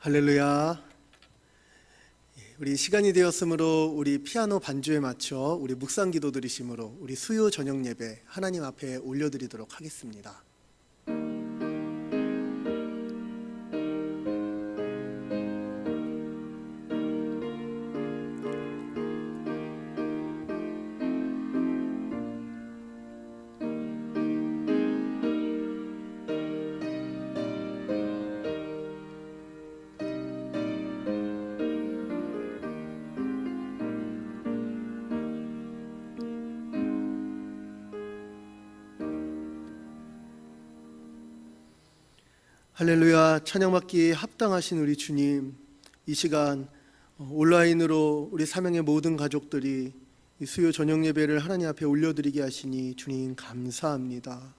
할렐루야. 우리 시간이 되었으므로 우리 피아노 반주에 맞춰 우리 묵상 기도 드리심으로 우리 수요 저녁 예배 하나님 앞에 올려드리도록 하겠습니다. 할렐루야. 찬양받기에 합당하신 우리 주님, 이 시간 온라인으로 우리 사명의 모든 가족들이 이 수요 저녁 예배를 하나님 앞에 올려드리게 하시니 주님 감사합니다.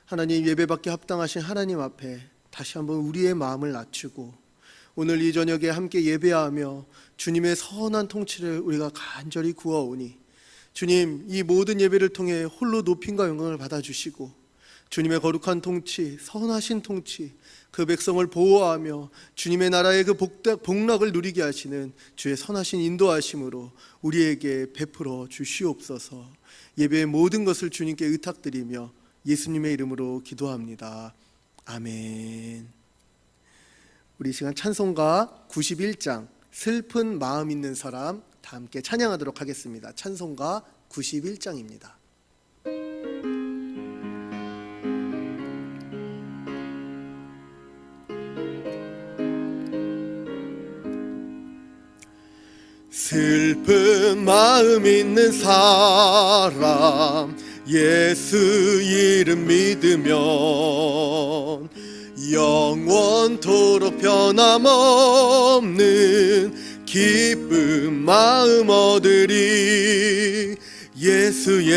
하나님, 예배받기 합당하신 하나님 앞에 다시 한번 우리의 마음을 낮추고 오늘 이 저녁에 함께 예배하며 주님의 선한 통치를 우리가 간절히 구하오니 주님, 이 모든 예배를 통해 홀로 높임과 영광을 받아주시고 주님의 거룩한 통치, 선하신 통치, 그 백성을 보호하며 주님의 나라의 그 복락을 누리게 하시는 주의 선하신 인도하심으로 우리에게 베풀어 주시옵소서. 예배의 모든 것을 주님께 의탁드리며 예수님의 이름으로 기도합니다. 아멘. 우리 시간 찬송가 91장 슬픈 마음 있는 사람 다 함께 찬양하도록 하겠습니다. 찬송가 91장입니다. 슬픈 마음 있는 사람 예수 이름 믿으면 영원토록 변함없는 기쁜 마음 얻으리. 예수의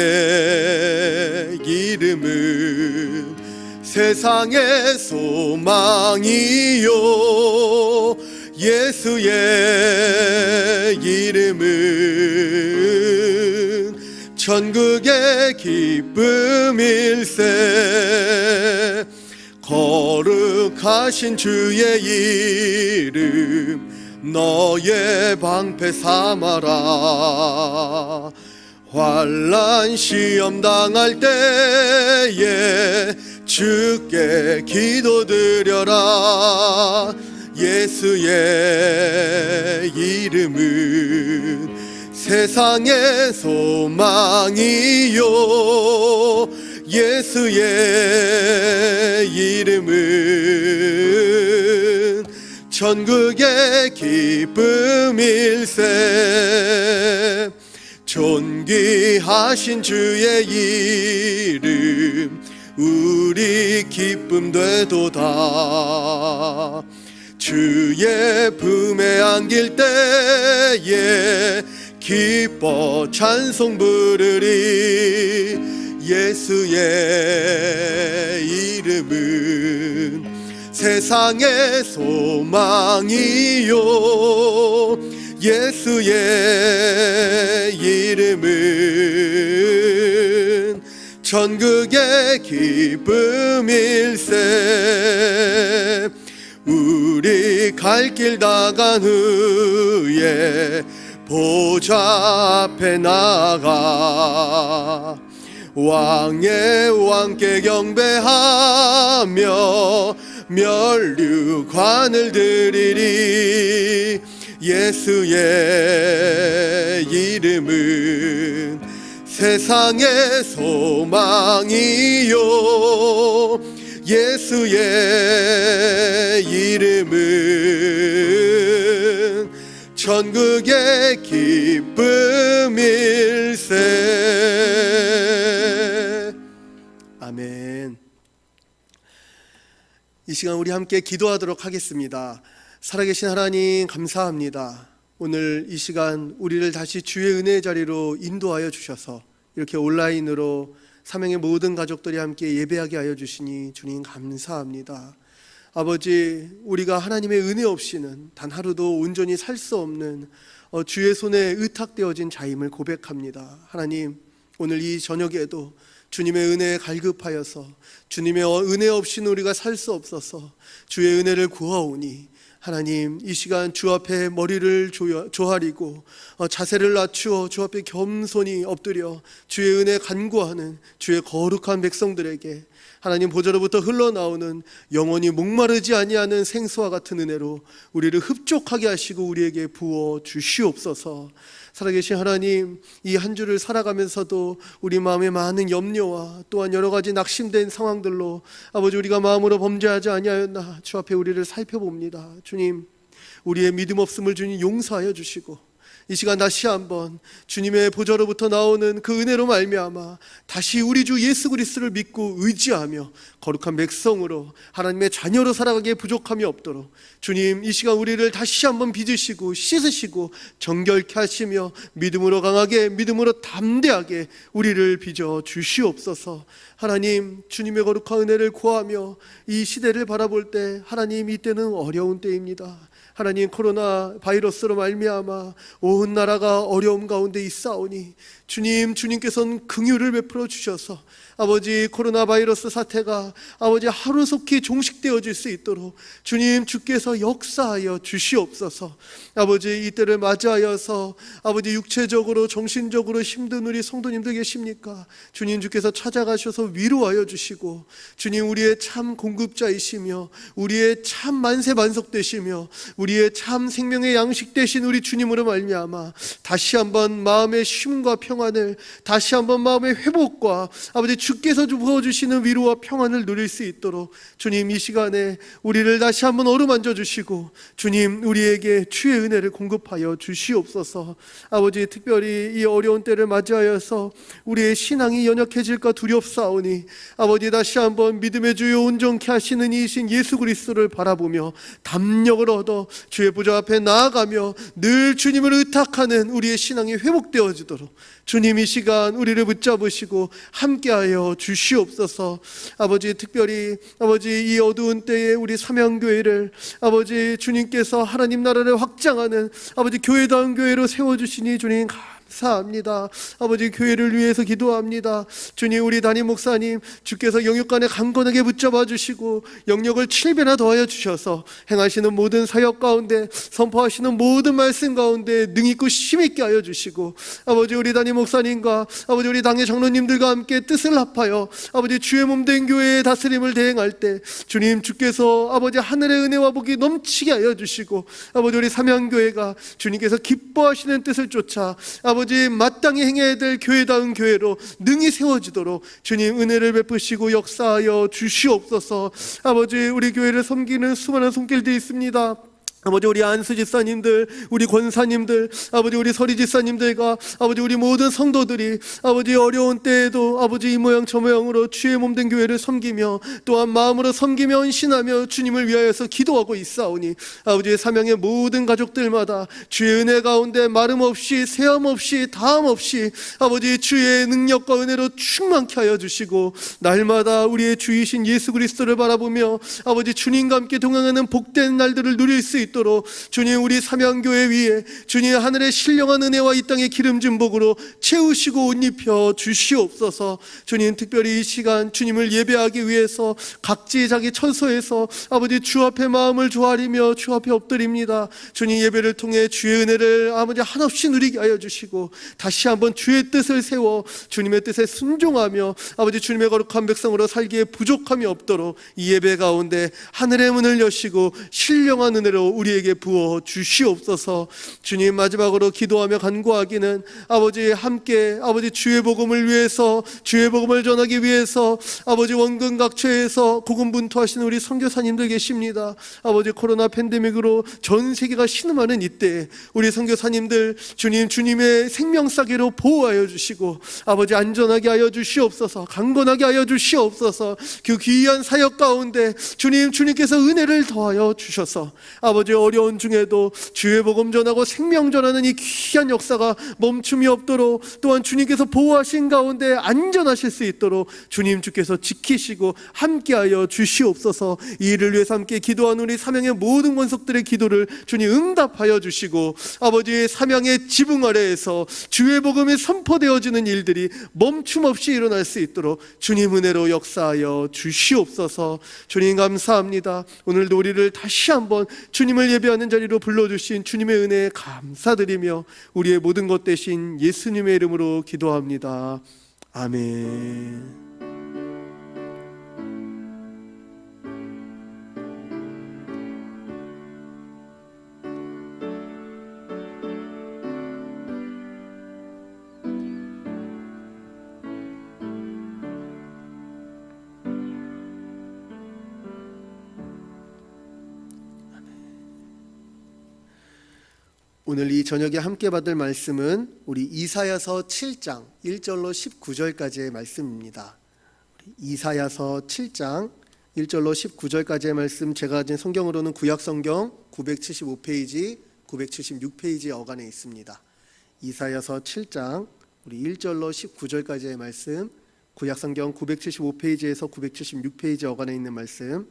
이름은 세상의 소망이요 예수의 이름은 천국의 기쁨일세. 거룩하신 주의 이름 너의 방패 삼아라. 환난 시험 당할 때에 주께 기도드려라. 예수의 이름은 세상의 소망이요 예수의 이름은 천국의 기쁨일세. 존귀하신 주의 이름 우리 기쁨 되도다. 주의 품에 안길 때에 기뻐 찬송 부르리. 예수의 이름은 세상의 소망이요 예수의 이름은 천국의 기쁨일세. 우리 갈 길 다 간 후에 보좌 앞에 나가 왕의 왕께 경배하며 면류관을 드리리. 예수의 이름은 세상의 소망이요 예수의 이름은 천국의 기쁨일세. 아멘. 이 시간 우리 함께 기도하도록 하겠습니다. 살아계신 하나님 감사합니다. 오늘 이 시간 우리를 다시 주의 은혜의 자리로 인도하여 주셔서 이렇게 온라인으로 사명의 모든 가족들이 함께 예배하게 하여 주시니 주님 감사합니다. 아버지, 우리가 하나님의 은혜 없이는 단 하루도 온전히 살 수 없는 주의 손에 의탁되어진 자임을 고백합니다. 하나님, 오늘 이 저녁에도 주님의 은혜에 갈급하여서 주님의 은혜 없이는 우리가 살 수 없어서 주의 은혜를 구하오니 하나님, 이 시간 주 앞에 머리를 조아리고 자세를 낮추어 주 앞에 겸손히 엎드려 주의 은혜 간구하는 주의 거룩한 백성들에게 하나님 보좌로부터 흘러나오는 영원히 목마르지 아니하는 생수와 같은 은혜로 우리를 흡족하게 하시고 우리에게 부어 주시옵소서. 살아계신 하나님, 이 한 주를 살아가면서도 우리 마음에 많은 염려와 또한 여러 가지 낙심된 상황들로 아버지 우리가 마음으로 범죄하지 아니하였나 주 앞에 우리를 살펴봅니다. 주님, 우리의 믿음 없음을 주님 용서하여 주시고 이 시간 다시 한번 주님의 보좌로부터 나오는 그 은혜로 말미암아 다시 우리 주 예수 그리스도를 믿고 의지하며 거룩한 백성으로 하나님의 자녀로 살아가기에 부족함이 없도록 주님, 이 시간 우리를 다시 한번 빚으시고 씻으시고 정결케 하시며 믿음으로 강하게, 믿음으로 담대하게 우리를 빚어 주시옵소서. 하나님, 주님의 거룩한 은혜를 구하며 이 시대를 바라볼 때 하나님, 이때는 어려운 때입니다. 하나님, 코로나 바이러스로 말미암아 온 나라가 어려움 가운데 있사오니 주님, 주님께서는 긍휼을 베풀어 주셔서 아버지 코로나 바이러스 사태가 아버지 하루속히 종식되어질 수 있도록 주님, 주께서 역사하여 주시옵소서. 아버지, 이때를 맞이하여서 아버지 육체적으로 정신적으로 힘든 우리 성도님들 계십니까? 주님, 주께서 찾아가셔서 위로하여 주시고 주님, 우리의 참 공급자이시며 우리의 참 만세만석 되시며 우리의 참 생명의 양식 되신 우리 주님으로 말미암아 다시 한번 마음의 쉼과 평안을, 다시 한번 마음의 회복과 아버지 주께서 부어주시는 위로와 평안을 누릴 수 있도록 주님, 이 시간에 우리를 다시 한번 어루만져 주시고 주님, 우리에게 주의 은혜를 공급하여 주시옵소서. 아버지, 특별히 이 어려운 때를 맞이하여서 우리의 신앙이 연약해질까 두렵사오니 아버지, 다시 한번 믿음의 주요 온전케 하시는 이이신 예수 그리스도를 바라보며 담력을 얻어 주의 보좌 앞에 나아가며 늘 주님을 의탁하는 우리의 신앙이 회복되어지도록 주님, 이 시간 우리를 붙잡으시고 함께하여 주시옵소서. 아버지, 특별히 아버지 이 어두운 때에 우리 삼양교회를 아버지 주님께서 하나님 나라를 확장하는 아버지 교회다운 교회로 세워주시니 주님 감사합니다. 아버지, 교회를 위해서 기도합니다. 주님, 우리 담임 목사님 주께서 영육간에 강건하게 붙잡아 주시고 영역을 7배나 더하여 주셔서 행하시는 모든 사역 가운데, 선포하시는 모든 말씀 가운데 능있고 힘있게 하여 주시고 아버지, 우리 담임 목사님과 아버지 우리 당의 장로님들과 함께 뜻을 합하여 아버지 주의 몸된 교회의 다스림을 대행할 때 주님, 주께서 아버지 하늘의 은혜와 복이 넘치게 하여 주시고 아버지 우리 삼양교회가 주님께서 기뻐하시는 뜻을 쫓아 아버지 마땅히 행해야 될 교회다운 교회로 능히 세워지도록 주님, 은혜를 베푸시고 역사하여 주시옵소서. 아버지, 우리 교회를 섬기는 수많은 손길들이 있습니다. 아버지, 우리 안수 집사님들, 우리 권사님들, 아버지 우리 서리 집사님들과 아버지 우리 모든 성도들이 아버지 어려운 때에도 아버지 이 모양 저 모양으로 주의 몸된 교회를 섬기며 또한 마음으로 섬기며 헌신하며 주님을 위하여서 기도하고 있사오니 아버지의 사명의 모든 가족들마다 주의 은혜 가운데 마름 없이 세함 없이 다함 없이 아버지 주의 능력과 은혜로 충만케 하여 주시고 날마다 우리의 주이신 예수 그리스도를 바라보며 아버지 주님과 함께 동행하는 복된 날들을 누릴 수 있도록 주님, 우리 삼양교회 위에 주님 하늘의 신령한 은혜와 이 땅의 기름진 복으로 채우시고 옷 입혀 주시옵소서. 주님, 특별히 이 시간 주님을 예배하기 위해서 각지 자기 처소에서 아버지 주 앞에 마음을 조아리며 주 앞에 엎드립니다. 주님, 예배를 통해 주의 은혜를 아버지 한없이 누리게 하여 주시고 다시 한번 주의 뜻을 세워 주님의 뜻에 순종하며 아버지 주님의 거룩한 백성으로 살기에 부족함이 없도록 이 예배 가운데 하늘의 문을 여시고 신령한 은혜로 우리에게 부어 주시옵소서. 주님, 마지막으로 기도하며 간구하기는 아버지 함께 아버지 주의 복음을 위해서, 주의 복음을 전하기 위해서 아버지 원근 각처에서 고군분투하시는 우리 선교사님들 계십니다. 아버지 코로나 팬데믹으로 전 세계가 신음하는 이때 우리 선교사님들 주님, 주님의 생명사계로 보호하여 주시고 아버지 안전하게 하여 주시옵소서. 강건하게 하여 주시옵소서. 그 귀한 사역 가운데 주님, 주님께서 은혜를 더하여 주셔서 아버지 어려운 중에도 주의 복음 전하고 생명 전하는 이 귀한 역사가 멈춤이 없도록 또한 주님께서 보호하신 가운데 안전하실 수 있도록 주님, 주께서 지키시고 함께하여 주시옵소서. 이 일을 위해서 함께 기도한 우리 삼양의 모든 권속들의 기도를 주님 응답하여 주시고 아버지의 삼양의 지붕 아래에서 주의 복음이 선포되어지는 일들이 멈춤 없이 일어날 수 있도록 주님 은혜로 역사하여 주시옵소서. 주님 감사합니다. 오늘도 우리를 다시 한번 주님의 하나님을 예배하는 자리로 불러주신 주님의 은혜에 감사드리며 우리의 모든 것 되신 예수님의 이름으로 기도합니다. 아멘. 오늘 이 저녁에 함께 받을 말씀은 우리 이사야서 7장 1절로 19절까지의 말씀입니다. 이사야서 7장 1절로 19절까지의 말씀, 제가 가진 성경으로는 구약성경 975페이지, 976페이지 어간에 있습니다. 이사야서 7장 우리 1절로 19절까지의 말씀, 구약성경 975페이지에서 976페이지 어간에 있는 말씀,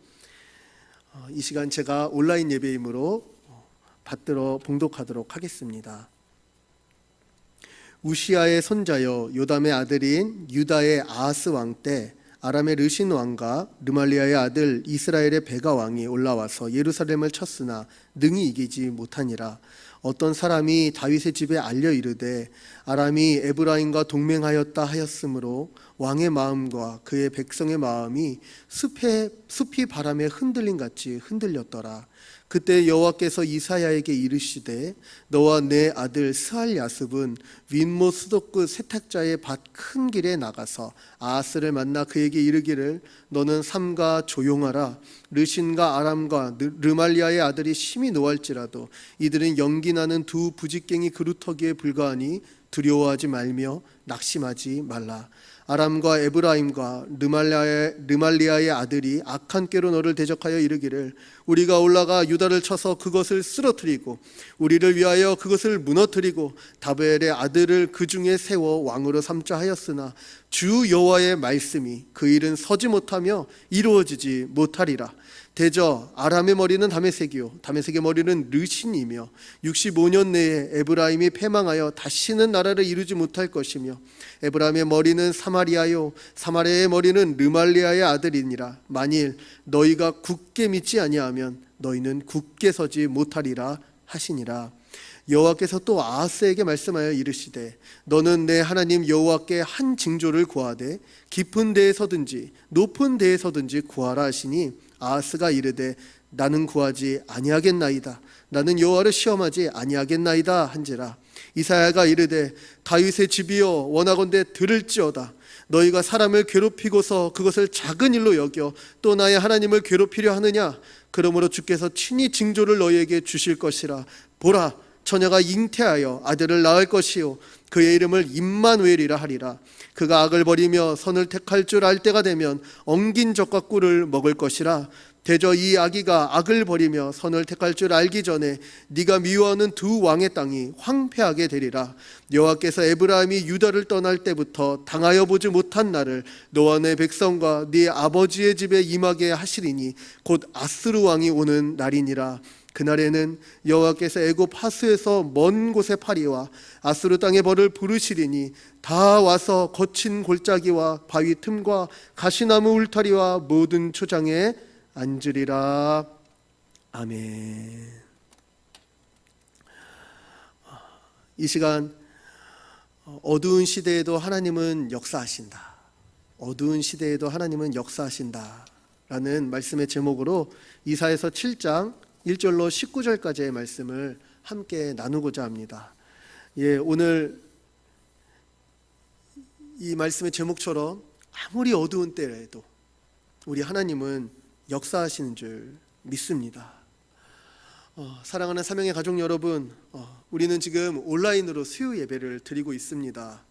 이 시간 제가 온라인 예배이므로 받들어 봉독하도록 하겠습니다. 우시아의 손자여 요담의 아들인 유다의 아하스 왕 때 아람의 르신 왕과 르말리아의 아들 이스라엘의 베가 왕이 올라와서 예루살렘을 쳤으나 능히 이기지 못하니라. 어떤 사람이 다윗의 집에 알려 이르되 아람이 에브라임과 동맹하였다 하였으므로 왕의 마음과 그의 백성의 마음이 숲이 바람에 흔들림 같이 흔들렸더라. 그때 여호와께서 이사야에게 이르시되 너와 내 아들 스알야습은 윗못 수도끝 세탁자의 밭 큰 길에 나가서 아하스를 만나 그에게 이르기를 너는 삼가 조용하라. 르신과 아람과 르말리아의 아들이 심히 노할지라도 이들은 연기나는 두 부직갱이 그루터기에 불과하니 두려워하지 말며 낙심하지 말라. 아람과 에브라임과 르말리아의 아들이 악한 꾀로 너를 대적하여 이르기를 우리가 올라가 유다를 쳐서 그것을 쓰러뜨리고 우리를 위하여 그것을 무너뜨리고 다베엘의 아들을 그 중에 세워 왕으로 삼자 하였으나 주 여호와의 말씀이 그 일은 서지 못하며 이루어지지 못하리라. 대저 아람의 머리는 다메섹이요 다메섹의 머리는 르신이며 65년 내에 에브라임이 패망하여 다시는 나라를 이루지 못할 것이며 에브라임의 머리는 사마리아요 사마리아의 머리는 르말리아의 아들이니라. 만일 너희가 굳게 믿지 아니하면 너희는 굳게 서지 못하리라 하시니라. 여호와께서 또 아하스에게 말씀하여 이르시되 너는 내 하나님 여호와께 한 징조를 구하되 깊은 데에서든지 높은 데에서든지 구하라 하시니 아하스가 이르되 나는 구하지 아니하겠나이다. 나는 여호와를 시험하지 아니하겠나이다 한지라. 이사야가 이르되 다윗의 집이여 원하건대 들을지어다. 너희가 사람을 괴롭히고서 그것을 작은 일로 여겨 또 나의 하나님을 괴롭히려 하느냐. 그러므로 주께서 친히 징조를 너희에게 주실 것이라. 보라, 처녀가 잉태하여 아들을 낳을 것이요 그의 이름을 임마누엘이라 하리라. 그가 악을 버리며 선을 택할 줄 알 때가 되면 엉긴 젖과 꿀을 먹을 것이라. 대저 이 아기가 악을 버리며 선을 택할 줄 알기 전에 네가 미워하는 두 왕의 땅이 황폐하게 되리라. 여호와께서 에브라임이 유다를 떠날 때부터 당하여 보지 못한 날을 너와 내 백성과 네 아버지의 집에 임하게 하시리니 곧 아스루 왕이 오는 날이니라. 그날에는 여호와께서 애굽 하수에서 먼 곳에 파리와 아스루 땅의 벌을 부르시리니 다 와서 거친 골짜기와 바위 틈과 가시나무 울타리와 모든 초장에 앉으리라. 아멘. 이 시간 어두운 시대에도 하나님은 역사하신다. 어두운 시대에도 하나님은 역사하신다 라는 말씀의 제목으로 이사야서 7장 1절로 19절까지의 말씀을 함께 나누고자 합니다. 오늘 이 말씀의 제목처럼 아무리 어두운 때에도 우리 하나님은 역사하시는 줄 믿습니다. 사랑하는 사명의 가족 여러분, 우리는 지금 온라인으로 수요 예배를 드리고 있습니다.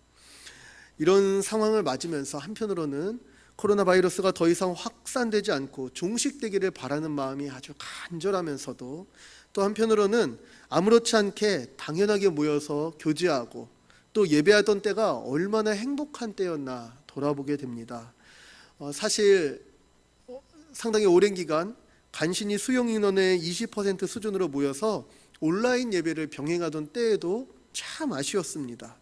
이런 상황을 맞으면서 한편으로는 코로나 바이러스가 더 이상 확산되지 않고 종식되기를 바라는 마음이 아주 간절하면서도 또 한편으로는 아무렇지 않게 당연하게 모여서 교제하고 또 예배하던 때가 얼마나 행복한 때였나 돌아보게 됩니다. 사실 상당히 오랜 기간 간신히 수용 인원의 20% 수준으로 모여서 온라인 예배를 병행하던 때에도 참 아쉬웠습니다.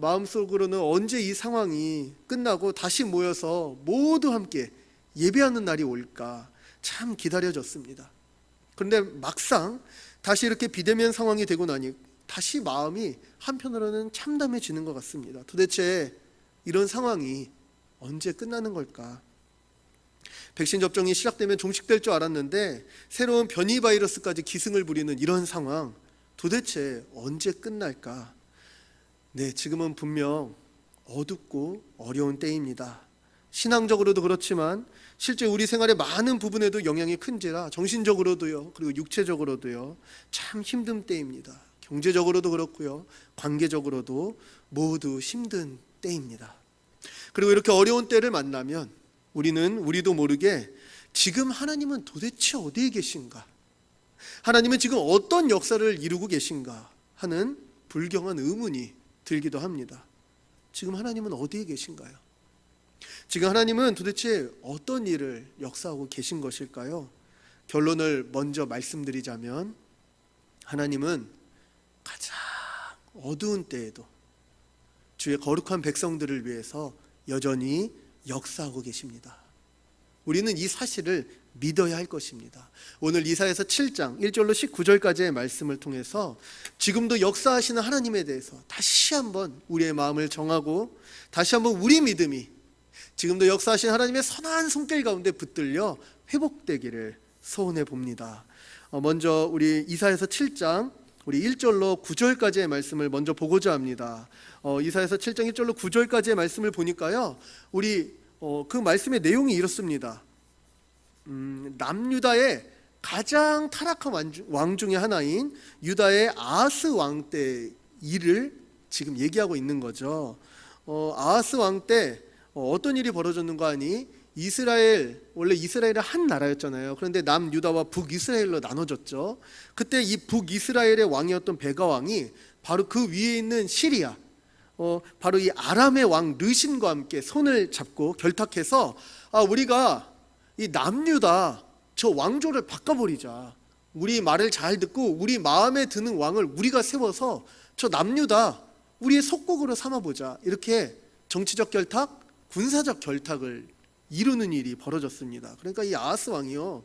마음속으로는 언제 이 상황이 끝나고 다시 모여서 모두 함께 예배하는 날이 올까 참 기다려졌습니다. 그런데 막상 다시 이렇게 비대면 상황이 되고 나니 다시 마음이 한편으로는 참담해지는 것 같습니다. 도대체 이런 상황이 언제 끝나는 걸까? 백신 접종이 시작되면 종식될 줄 알았는데 새로운 변이 바이러스까지 기승을 부리는 이런 상황, 도대체 언제 끝날까? 네, 지금은 분명 어둡고 어려운 때입니다. 신앙적으로도 그렇지만 실제 우리 생활의 많은 부분에도 영향이 큰지라 정신적으로도요, 그리고 육체적으로도요, 참 힘든 때입니다. 경제적으로도 그렇고요, 관계적으로도 모두 힘든 때입니다. 그리고 이렇게 어려운 때를 만나면 우리도 모르게 지금 하나님은 도대체 어디에 계신가? 하나님은 지금 어떤 역사를 이루고 계신가? 하는 불경한 의문이 들기도 합니다. 지금 하나님은 어디에 계신가요? 지금 하나님은 도대체 어떤 일을 역사하고 계신 것일까요? 결론을 먼저 말씀드리자면 하나님은 가장 어두운 때에도 주의 거룩한 백성들을 위해서 여전히 역사하고 계십니다. 우리는 이 사실을 믿어야 할 것입니다. 오늘 이사야서 7장 1절로 19절까지의 말씀을 통해서 지금도 역사하시는 하나님에 대해서 다시 한번 우리의 마음을 정하고 다시 한번 우리 믿음이 지금도 역사하시는 하나님의 선한 손길 가운데 붙들려 회복되기를 소원해 봅니다. 먼저 우리 이사야서 7장 우리 1절로 9절까지의 말씀을 먼저 보고자 합니다. 이사야서 7장 1절로 9절까지의 말씀을 보니까요, 우리 그 말씀의 내용이 이렇습니다. 남유다의 가장 타락한 왕 중에 하나인 유다의 아하스 왕 때 일을 지금 얘기하고 있는 거죠. 아하스 왕 때 어떤 일이 벌어졌는가 하니 원래 이스라엘은 한 나라였잖아요. 그런데 남유다와 북이스라엘로 나눠졌죠. 그때 이 북이스라엘의 왕이었던 베가 왕이 바로 그 위에 있는 시리아, 바로 이 아람의 왕 르신과 함께 손을 잡고 결탁해서 우리가 이 남유다 저 왕조를 바꿔버리자. 우리 말을 잘 듣고 우리 마음에 드는 왕을 우리가 세워서 저 남유다 우리의 속국으로 삼아보자. 이렇게 정치적 결탁, 군사적 결탁을 이루는 일이 벌어졌습니다. 그러니까 이 아하스 왕이요,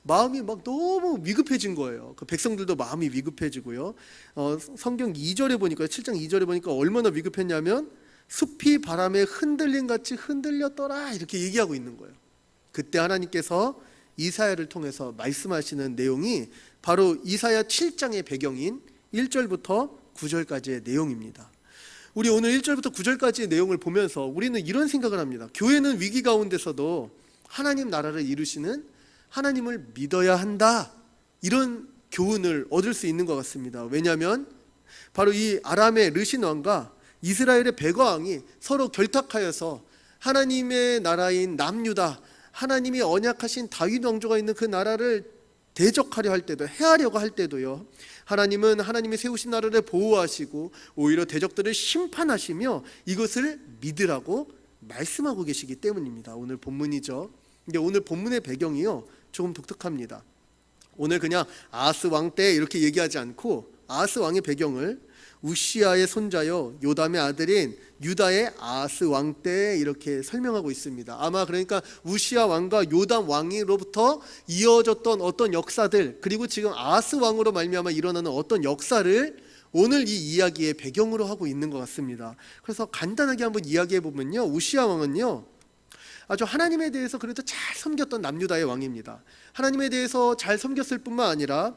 마음이 막 너무 위급해진 거예요. 그 백성들도 마음이 위급해지고요. 성경 2절에 보니까 7장 2절에 보니까 얼마나 위급했냐면 숲이 바람에 흔들림 같이 흔들렸더라 이렇게 얘기하고 있는 거예요. 그때 하나님께서 이사야를 통해서 말씀하시는 내용이 바로 이사야 7장의 배경인 1절부터 9절까지의 내용입니다. 우리 오늘 1절부터 9절까지의 내용을 보면서 우리는 이런 생각을 합니다. 교회는 위기 가운데서도 하나님 나라를 이루시는 하나님을 믿어야 한다, 이런 교훈을 얻을 수 있는 것 같습니다. 왜냐하면 바로 이 아람의 르신 왕과 이스라엘의 베가 왕이 서로 결탁하여서 하나님의 나라인 남유다, 하나님이 언약하신 다윗 왕조가 있는 그 나라를 대적하려 할 때도, 해하려고 할 때도요, 하나님은 하나님이 세우신 나라를 보호하시고 오히려 대적들을 심판하시며 이것을 믿으라고 말씀하고 계시기 때문입니다. 오늘 본문이죠. 근데 오늘 본문의 배경이요, 조금 독특합니다. 오늘 그냥 아하스 왕 때 이렇게 얘기하지 않고 아하스 왕의 배경을 우시아의 손자요 요담의 아들인 유다의 아하스 왕 때 이렇게 설명하고 있습니다. 아마 그러니까 우시아 왕과 요담 왕으로부터 이어졌던 어떤 역사들, 그리고 지금 아하스 왕으로 말미암아 일어나는 어떤 역사를 오늘 이 이야기의 배경으로 하고 있는 것 같습니다. 그래서 간단하게 한번 이야기해 보면요, 우시아 왕은요 아주 하나님에 대해서 그래도 잘 섬겼던 남유다의 왕입니다. 하나님에 대해서 잘 섬겼을 뿐만 아니라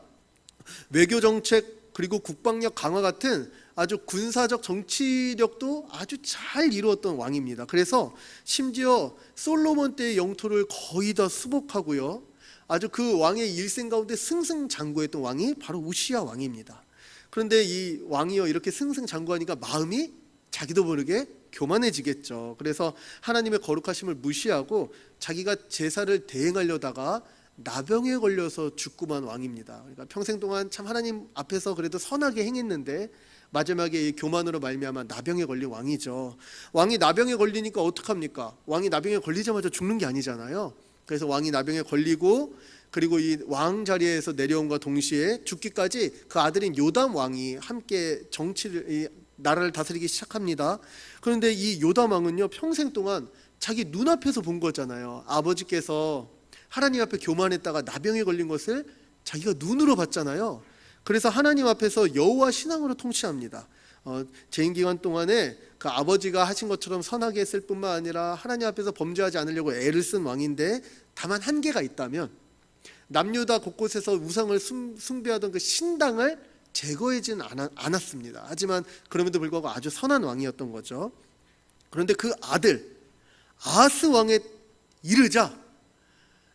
외교 정책 그리고 국방력 강화 같은 아주 군사적 정치력도 아주 잘 이루었던 왕입니다. 그래서 심지어 솔로몬 때의 영토를 거의 다 수복하고요, 아주 그 왕의 일생 가운데 승승장구했던 왕이 바로 우시아 왕입니다. 그런데 이 왕이요 이렇게 승승장구하니까 마음이 자기도 모르게 교만해지겠죠. 그래서 하나님의 거룩하심을 무시하고 자기가 제사를 대행하려다가 나병에 걸려서 죽고만 왕입니다. 그러니까 평생 동안 참 하나님 앞에서 그래도 선하게 행했는데 마지막에 이 교만으로 말미암아 나병에 걸린 왕이죠. 왕이 나병에 걸리니까 어떡합니까? 왕이 나병에 걸리자마자 죽는 게 아니잖아요. 그래서 왕이 나병에 걸리고 그리고 이 왕 자리에서 내려온과 동시에 죽기까지 그 아들인 요담 왕이 함께 정치를, 나라를 다스리기 시작합니다. 그런데 이 요담 왕은요 평생 동안 자기 눈앞에서 본 거잖아요. 아버지께서 하나님 앞에 교만했다가 나병에 걸린 것을 자기가 눈으로 봤잖아요. 그래서 하나님 앞에서 여호와 신앙으로 통치합니다. 재임 기간 동안에 그 아버지가 하신 것처럼 선하게 했을 뿐만 아니라 하나님 앞에서 범죄하지 않으려고 애를 쓴 왕인데, 다만 한계가 있다면 남유다 곳곳에서 우상을 숭배하던 그 신당을 제거하지는 않았습니다. 하지만 그럼에도 불구하고 아주 선한 왕이었던 거죠. 그런데 그 아들 아하스 왕에 이르자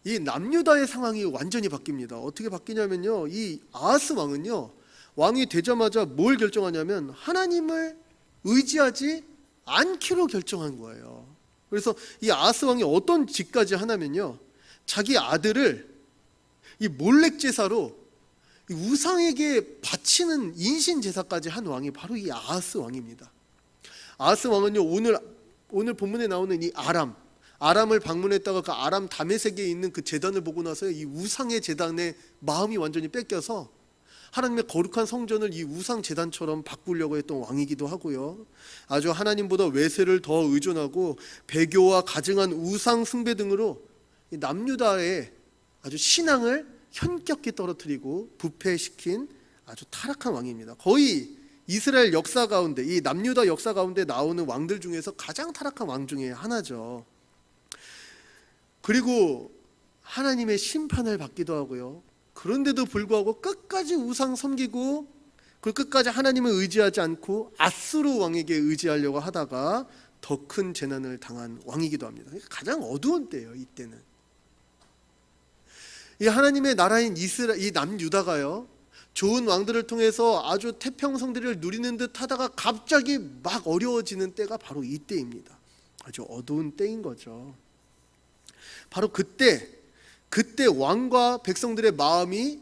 이 남유다의 상황이 완전히 바뀝니다. 어떻게 바뀌냐면요, 이 아하스 왕은요, 왕이 되자마자 뭘 결정하냐면 하나님을 의지하지 않기로 결정한 거예요. 그래서 이 아하스 왕이 어떤 짓까지 하냐면요, 자기 아들을 이 몰렉 제사로 우상에게 바치는 인신 제사까지 한 왕이 바로 이 아하스 왕입니다. 아하스 왕은요, 오늘 본문에 나오는 이 아람을 방문했다가 그 아람 다메섹에 있는 그 제단을 보고 나서 이 우상의 제단에 마음이 완전히 뺏겨서 하나님의 거룩한 성전을 이 우상 제단처럼 바꾸려고 했던 왕이기도 하고요. 아주 하나님보다 외세를 더 의존하고 배교와 가증한 우상 숭배 등으로 이 남유다의 아주 신앙을 현격히 떨어뜨리고 부패시킨 아주 타락한 왕입니다. 거의 이스라엘 역사 가운데, 이 남유다 역사 가운데 나오는 왕들 중에서 가장 타락한 왕 중에 하나죠. 그리고 하나님의 심판을 받기도 하고요. 그런데도 불구하고 끝까지 우상 섬기고 그 끝까지 하나님을 의지하지 않고 아수르 왕에게 의지하려고 하다가 더 큰 재난을 당한 왕이기도 합니다. 가장 어두운 때예요, 이때는. 이 하나님의 나라인 이 남유다가요, 좋은 왕들을 통해서 아주 태평성들을 누리는 듯 하다가 갑자기 막 어려워지는 때가 바로 이때입니다. 아주 어두운 때인 거죠. 바로 그때 왕과 백성들의 마음이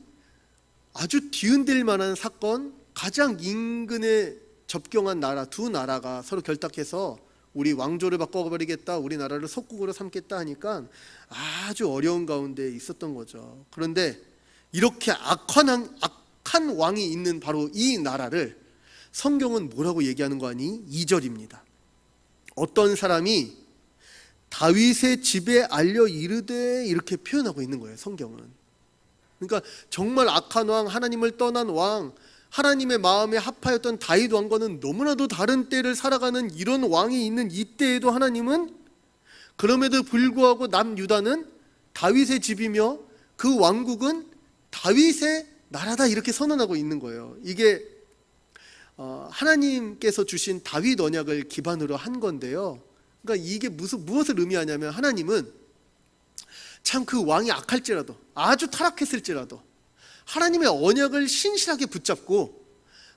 아주 뒤흔들 만한 사건, 가장 인근에 접경한 나라, 두 나라가 서로 결탁해서 우리 왕조를 바꿔버리겠다, 우리나라를 속국으로 삼겠다 하니까 아주 어려운 가운데 있었던 거죠. 그런데 이렇게 악한 왕이 있는 바로 이 나라를 성경은 뭐라고 얘기하는 거 아니? 2절입니다. 어떤 사람이 다윗의 집에 알려 이르되, 이렇게 표현하고 있는 거예요, 성경은. 그러니까 정말 악한 왕, 하나님을 떠난 왕, 하나님의 마음에 합하였던 다윗 왕과는 너무나도 다른 때를 살아가는 이런 왕이 있는 이때에도 하나님은 그럼에도 불구하고 남유다는 다윗의 집이며 그 왕국은 다윗의 나라다, 이렇게 선언하고 있는 거예요. 이게 하나님께서 주신 다윗 언약을 기반으로 한 건데요. 그러니까 이게 무엇을 의미하냐면, 하나님은 참 그 왕이 악할지라도, 아주 타락했을지라도 하나님의 언약을 신실하게 붙잡고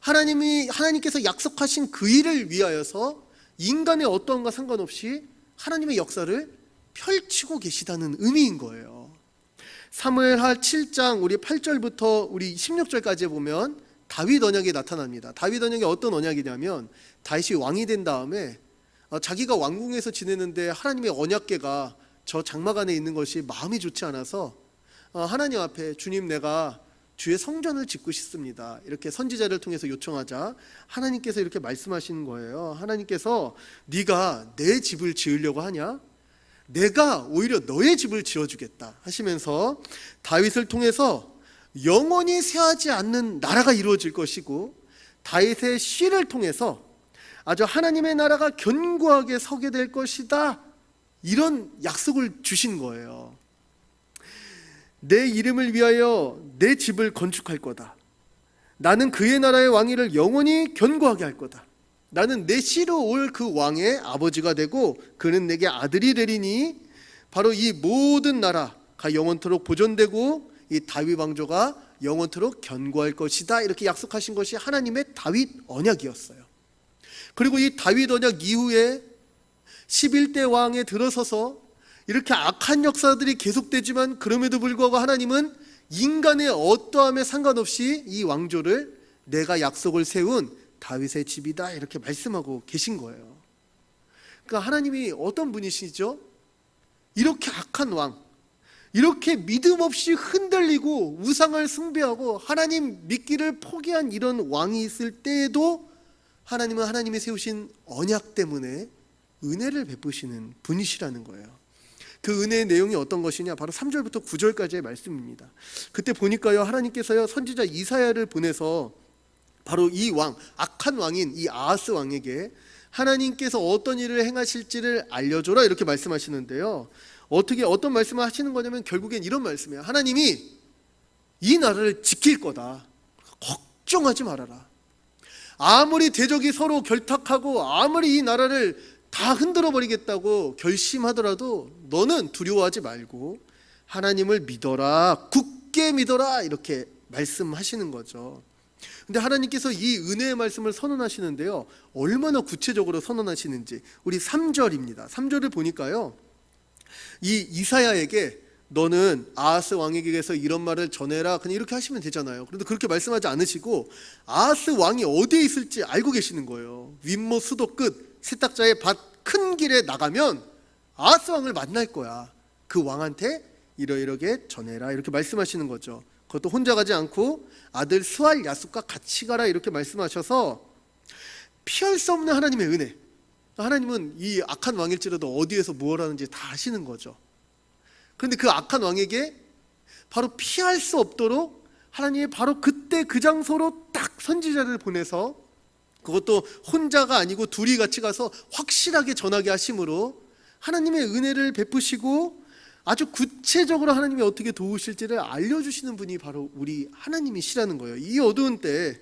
하나님께서 약속하신 그 일을 위하여서 인간의 어떠함과 상관없이 하나님의 역사를 펼치고 계시다는 의미인 거예요. 사무엘하 7장 우리 8절부터 우리 16절까지 보면 다윗 언약이 나타납니다. 다윗 언약이 어떤 언약이냐면, 다윗이 왕이 된 다음에 자기가 왕궁에서 지내는데 하나님의 언약궤가 저 장막 안에 있는 것이 마음이 좋지 않아서 하나님 앞에, 주님, 내가 주의 성전을 짓고 싶습니다, 이렇게 선지자를 통해서 요청하자 하나님께서 이렇게 말씀하시는 거예요. 하나님께서 네가 내 집을 지으려고 하냐? 내가 오히려 너의 집을 지어주겠다 하시면서 다윗을 통해서 영원히 쇠하지 않는 나라가 이루어질 것이고, 다윗의 씨를 통해서 아주 하나님의 나라가 견고하게 서게 될 것이다, 이런 약속을 주신 거예요. 내 이름을 위하여 내 집을 건축할 거다. 나는 그의 나라의 왕위를 영원히 견고하게 할 거다. 나는 내 씨로 올 그 왕의 아버지가 되고 그는 내게 아들이 되리니 바로 이 모든 나라가 영원토록 보존되고 이 다윗 왕조가 영원토록 견고할 것이다, 이렇게 약속하신 것이 하나님의 다윗 언약이었어요. 그리고 이 다윗 언약 이후에 11대 왕에 들어서서 이렇게 악한 역사들이 계속되지만 그럼에도 불구하고 하나님은 인간의 어떠함에 상관없이 이 왕조를 내가 약속을 세운 다윗의 집이다, 이렇게 말씀하고 계신 거예요. 그러니까 하나님이 어떤 분이시죠? 이렇게 악한 왕, 이렇게 믿음 없이 흔들리고 우상을 숭배하고 하나님 믿기를 포기한 이런 왕이 있을 때에도 하나님은 하나님이 세우신 언약 때문에 은혜를 베푸시는 분이시라는 거예요. 그 은혜의 내용이 어떤 것이냐, 바로 3절부터 9절까지의 말씀입니다. 그때 보니까요, 하나님께서요 선지자 이사야를 보내서 바로 이 왕, 악한 왕인 이 아하스 왕에게 하나님께서 어떤 일을 행하실지를 알려줘라 이렇게 말씀하시는데요, 어떤 말씀을 하시는 거냐면 결국엔 이런 말씀이에요. 하나님이 이 나라를 지킬 거다, 걱정하지 말아라. 아무리 대적이 서로 결탁하고 아무리 이 나라를 다 흔들어 버리겠다고 결심하더라도 너는 두려워하지 말고 하나님을 믿어라, 굳게 믿어라, 이렇게 말씀하시는 거죠. 근데 하나님께서 이 은혜의 말씀을 선언하시는데요, 얼마나 구체적으로 선언하시는지 우리 3절입니다. 3절을 보니까요, 이 이사야에게 너는 아하스 왕에게서 이런 말을 전해라, 그냥 이렇게 하시면 되잖아요. 그런데 그렇게 말씀하지 않으시고 아하스 왕이 어디에 있을지 알고 계시는 거예요. 윗모 수도 끝 세탁자의 밭 큰 길에 나가면 아하스 왕을 만날 거야. 그 왕한테 이러이러게 전해라, 이렇게 말씀하시는 거죠. 그것도 혼자 가지 않고 아들 스알 야숫과 같이 가라, 이렇게 말씀하셔서 피할 수 없는 하나님의 은혜. 하나님은 이 악한 왕일지라도 어디에서 무엇 하는지 다 아시는 거죠. 그런데 그 악한 왕에게 바로 피할 수 없도록 하나님이 바로 그때 그 장소로 딱 선지자를 보내서, 그것도 혼자가 아니고 둘이 같이 가서 확실하게 전하게 하심으로 하나님의 은혜를 베푸시고 아주 구체적으로 하나님이 어떻게 도우실지를 알려주시는 분이 바로 우리 하나님이시라는 거예요. 이 어두운 때,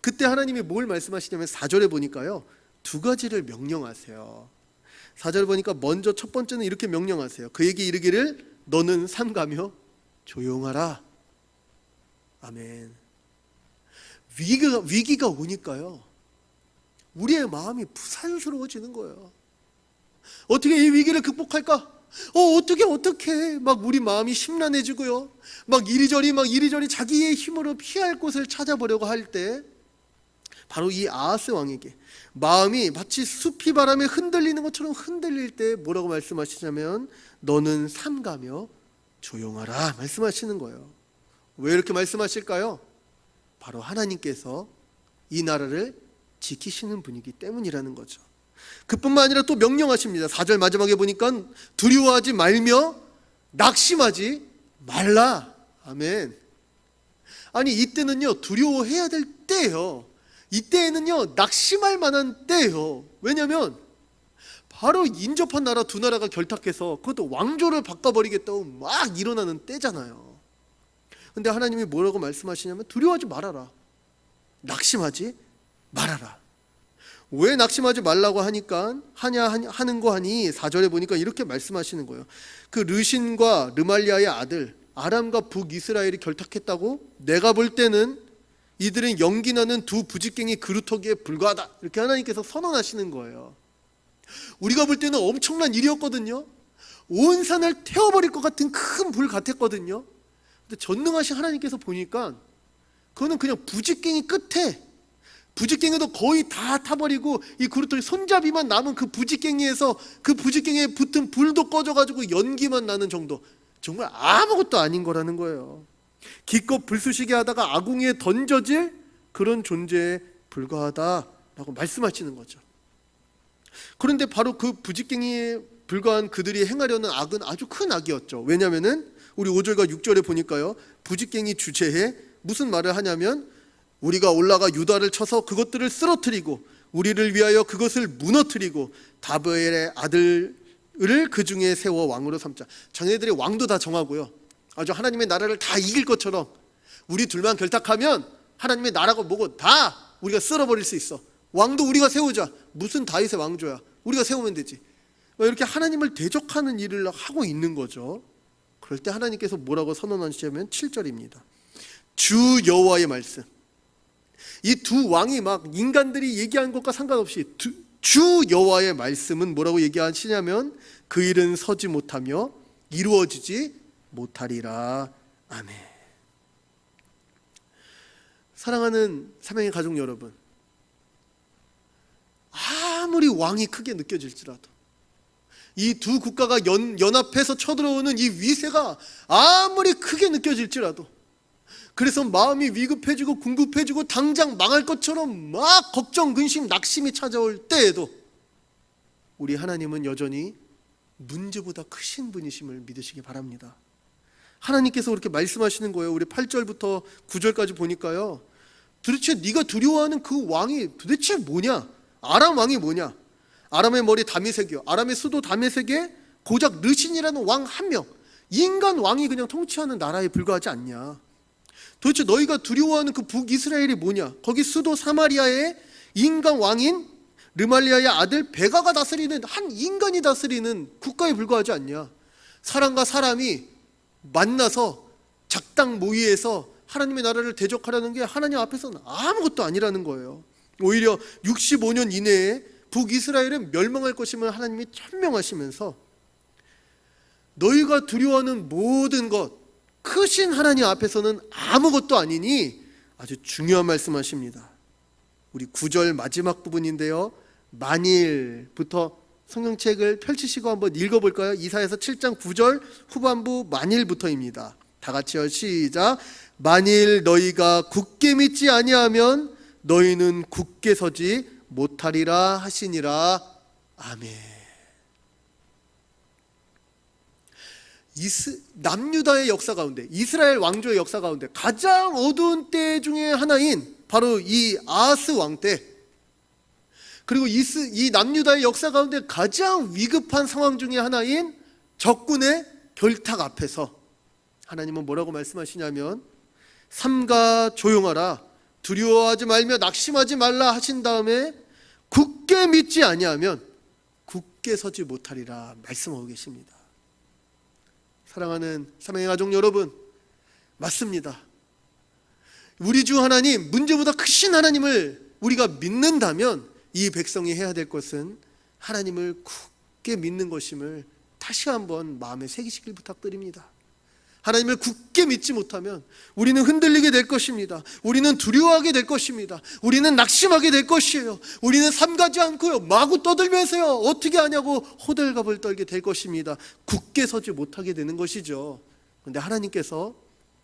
그때 하나님이 뭘 말씀하시냐면 4절에 보니까요, 두 가지를 명령하세요. 4절 보니까 먼저 첫 번째는 이렇게 명령하세요. 그에게 이르기를 너는 삼가며 조용하라. 아멘. 위기가 오니까요, 우리의 마음이 부산스러워지는 거예요. 어떻게 이 위기를 극복할까? 어떻게 막 우리 마음이 심란해지고요, 막 이리저리 자기의 힘으로 피할 곳을 찾아보려고 할 때, 바로 이 아하스 왕에게 마음이 마치 숲이 바람에 흔들리는 것처럼 흔들릴 때 뭐라고 말씀하시냐면 너는 삼가며 조용하라 말씀하시는 거예요. 왜 이렇게 말씀하실까요? 바로 하나님께서 이 나라를 지키시는 분이기 때문이라는 거죠. 그뿐만 아니라 또 명령하십니다. 4절 마지막에 보니까 두려워하지 말며 낙심하지 말라. 아멘. 아니, 이때는요 두려워해야 될 때예요. 이때에는요 낙심할 만한 때예요. 왜냐하면 바로 인접한 나라 두 나라가 결탁해서 그것도 왕조를 바꿔버리겠다고 막 일어나는 때잖아요. 근데 하나님이 뭐라고 말씀하시냐면 두려워하지 말아라, 낙심하지 말아라. 왜 낙심하지 말라고 하는 거 하니 4절에 보니까 이렇게 말씀하시는 거예요. 그 르신과 르말리아의 아들 아람과 북이스라엘이 결탁했다고? 내가 볼 때는 이들은 연기나는 두 부직갱이 그루터기에 불과하다, 이렇게 하나님께서 선언하시는 거예요. 우리가 볼 때는 엄청난 일이었거든요. 온 산을 태워버릴 것 같은 큰 불 같았거든요. 근데 전능하신 하나님께서 보니까 그거는 그냥 부직갱이 끝에, 부직갱이도 거의 다 타버리고 이 그루터기 손잡이만 남은 그 부직갱이에서 그 부직갱이에 붙은 불도 꺼져가지고 연기만 나는 정도, 정말 아무것도 아닌 거라는 거예요. 기껏 불쑤시게 하다가 아궁이에 던져질 그런 존재에 불과하다라고 말씀하시는 거죠. 그런데 바로 그 부직갱이에 불과한 그들이 행하려는 악은 아주 큰 악이었죠. 왜냐하면 우리 5절과 6절에 보니까요, 부직갱이 주제에 무슨 말을 하냐면 우리가 올라가 유다를 쳐서 그것들을 쓰러뜨리고 우리를 위하여 그것을 무너뜨리고 다브엘의 아들을 그 중에 세워 왕으로 삼자. 자기네들이 왕도 다 정하고요, 아주 하나님의 나라를 다 이길 것처럼 우리 둘만 결탁하면 하나님의 나라고 뭐고 다 우리가 쓸어버릴 수 있어. 왕도 우리가 세우자. 무슨 다윗의 왕조야, 우리가 세우면 되지. 이렇게 하나님을 대적하는 일을 하고 있는 거죠. 그럴 때 하나님께서 뭐라고 선언하시냐면 7절입니다. 주 여호와의 말씀. 이 두 왕이 막 인간들이 얘기한 것과 상관없이 주 여호와의 말씀은 뭐라고 얘기하시냐면 그 일은 서지 못하며 이루어지지 못하리라. 아멘. 사랑하는 사명의 가족 여러분, 아무리 왕이 크게 느껴질지라도 이 두 국가가 연합해서 쳐들어오는 이 위세가 아무리 크게 느껴질지라도, 그래서 마음이 위급해지고 궁급해지고 당장 망할 것처럼 막 걱정, 근심, 낙심이 찾아올 때에도 우리 하나님은 여전히 문제보다 크신 분이심을 믿으시기 바랍니다. 하나님께서 그렇게 말씀하시는 거예요. 우리 8절부터 9절까지 보니까요, 도대체 네가 두려워하는 그 왕이 도대체 뭐냐? 아람 왕이 뭐냐? 아람의 머리 다메섹이요, 아람의 수도 다메섹에 고작 르신이라는 왕 한 명, 인간 왕이 그냥 통치하는 나라에 불과하지 않냐? 도대체 너희가 두려워하는 그 북이스라엘이 뭐냐? 거기 수도 사마리아의 인간 왕인 르말리아의 아들 베가가 다스리는, 한 인간이 다스리는 국가에 불과하지 않냐? 사람과 사람이 만나서 작당 모의해서 하나님의 나라를 대적하려는 게 하나님 앞에서는 아무것도 아니라는 거예요. 오히려 65년 이내에 북이스라엘은 멸망할 것임을 하나님이 천명하시면서 너희가 두려워하는 모든 것, 크신 하나님 앞에서는 아무것도 아니니, 아주 중요한 말씀하십니다. 우리 9절 마지막 부분인데요, 만일부터 성경책을 펼치시고 한번 읽어볼까요? 이사야서 7장 9절 후반부 만일부터입니다. 다 같이요, 시작. 만일 너희가 굳게 믿지 아니하면 너희는 굳게 서지 못하리라 하시니라. 아멘. 남유다의 역사 가운데, 이스라엘 왕조의 역사 가운데 가장 어두운 때 중에 하나인 바로 이 아하스 왕 때, 그리고 이 남유다의 역사 가운데 가장 위급한 상황 중에 하나인 적군의 결탁 앞에서 하나님은 뭐라고 말씀하시냐면, 삼가 조용하라, 두려워하지 말며 낙심하지 말라 하신 다음에 굳게 믿지 아니하면 굳게 서지 못하리라 말씀하고 계십니다. 사랑하는 사랑의 가족 여러분, 맞습니다. 우리 주 하나님, 문제보다 크신 하나님을 우리가 믿는다면 이 백성이 해야 될 것은 하나님을 굳게 믿는 것임을 다시 한번 마음에 새기시길 부탁드립니다. 하나님을 굳게 믿지 못하면 우리는 흔들리게 될 것입니다. 우리는 두려워하게 될 것입니다. 우리는 낙심하게 될 것이에요. 우리는 삼가지 않고요, 마구 떠들면서요, 어떻게 하냐고 호들갑을 떨게 될 것입니다. 굳게 서지 못하게 되는 것이죠. 그런데 하나님께서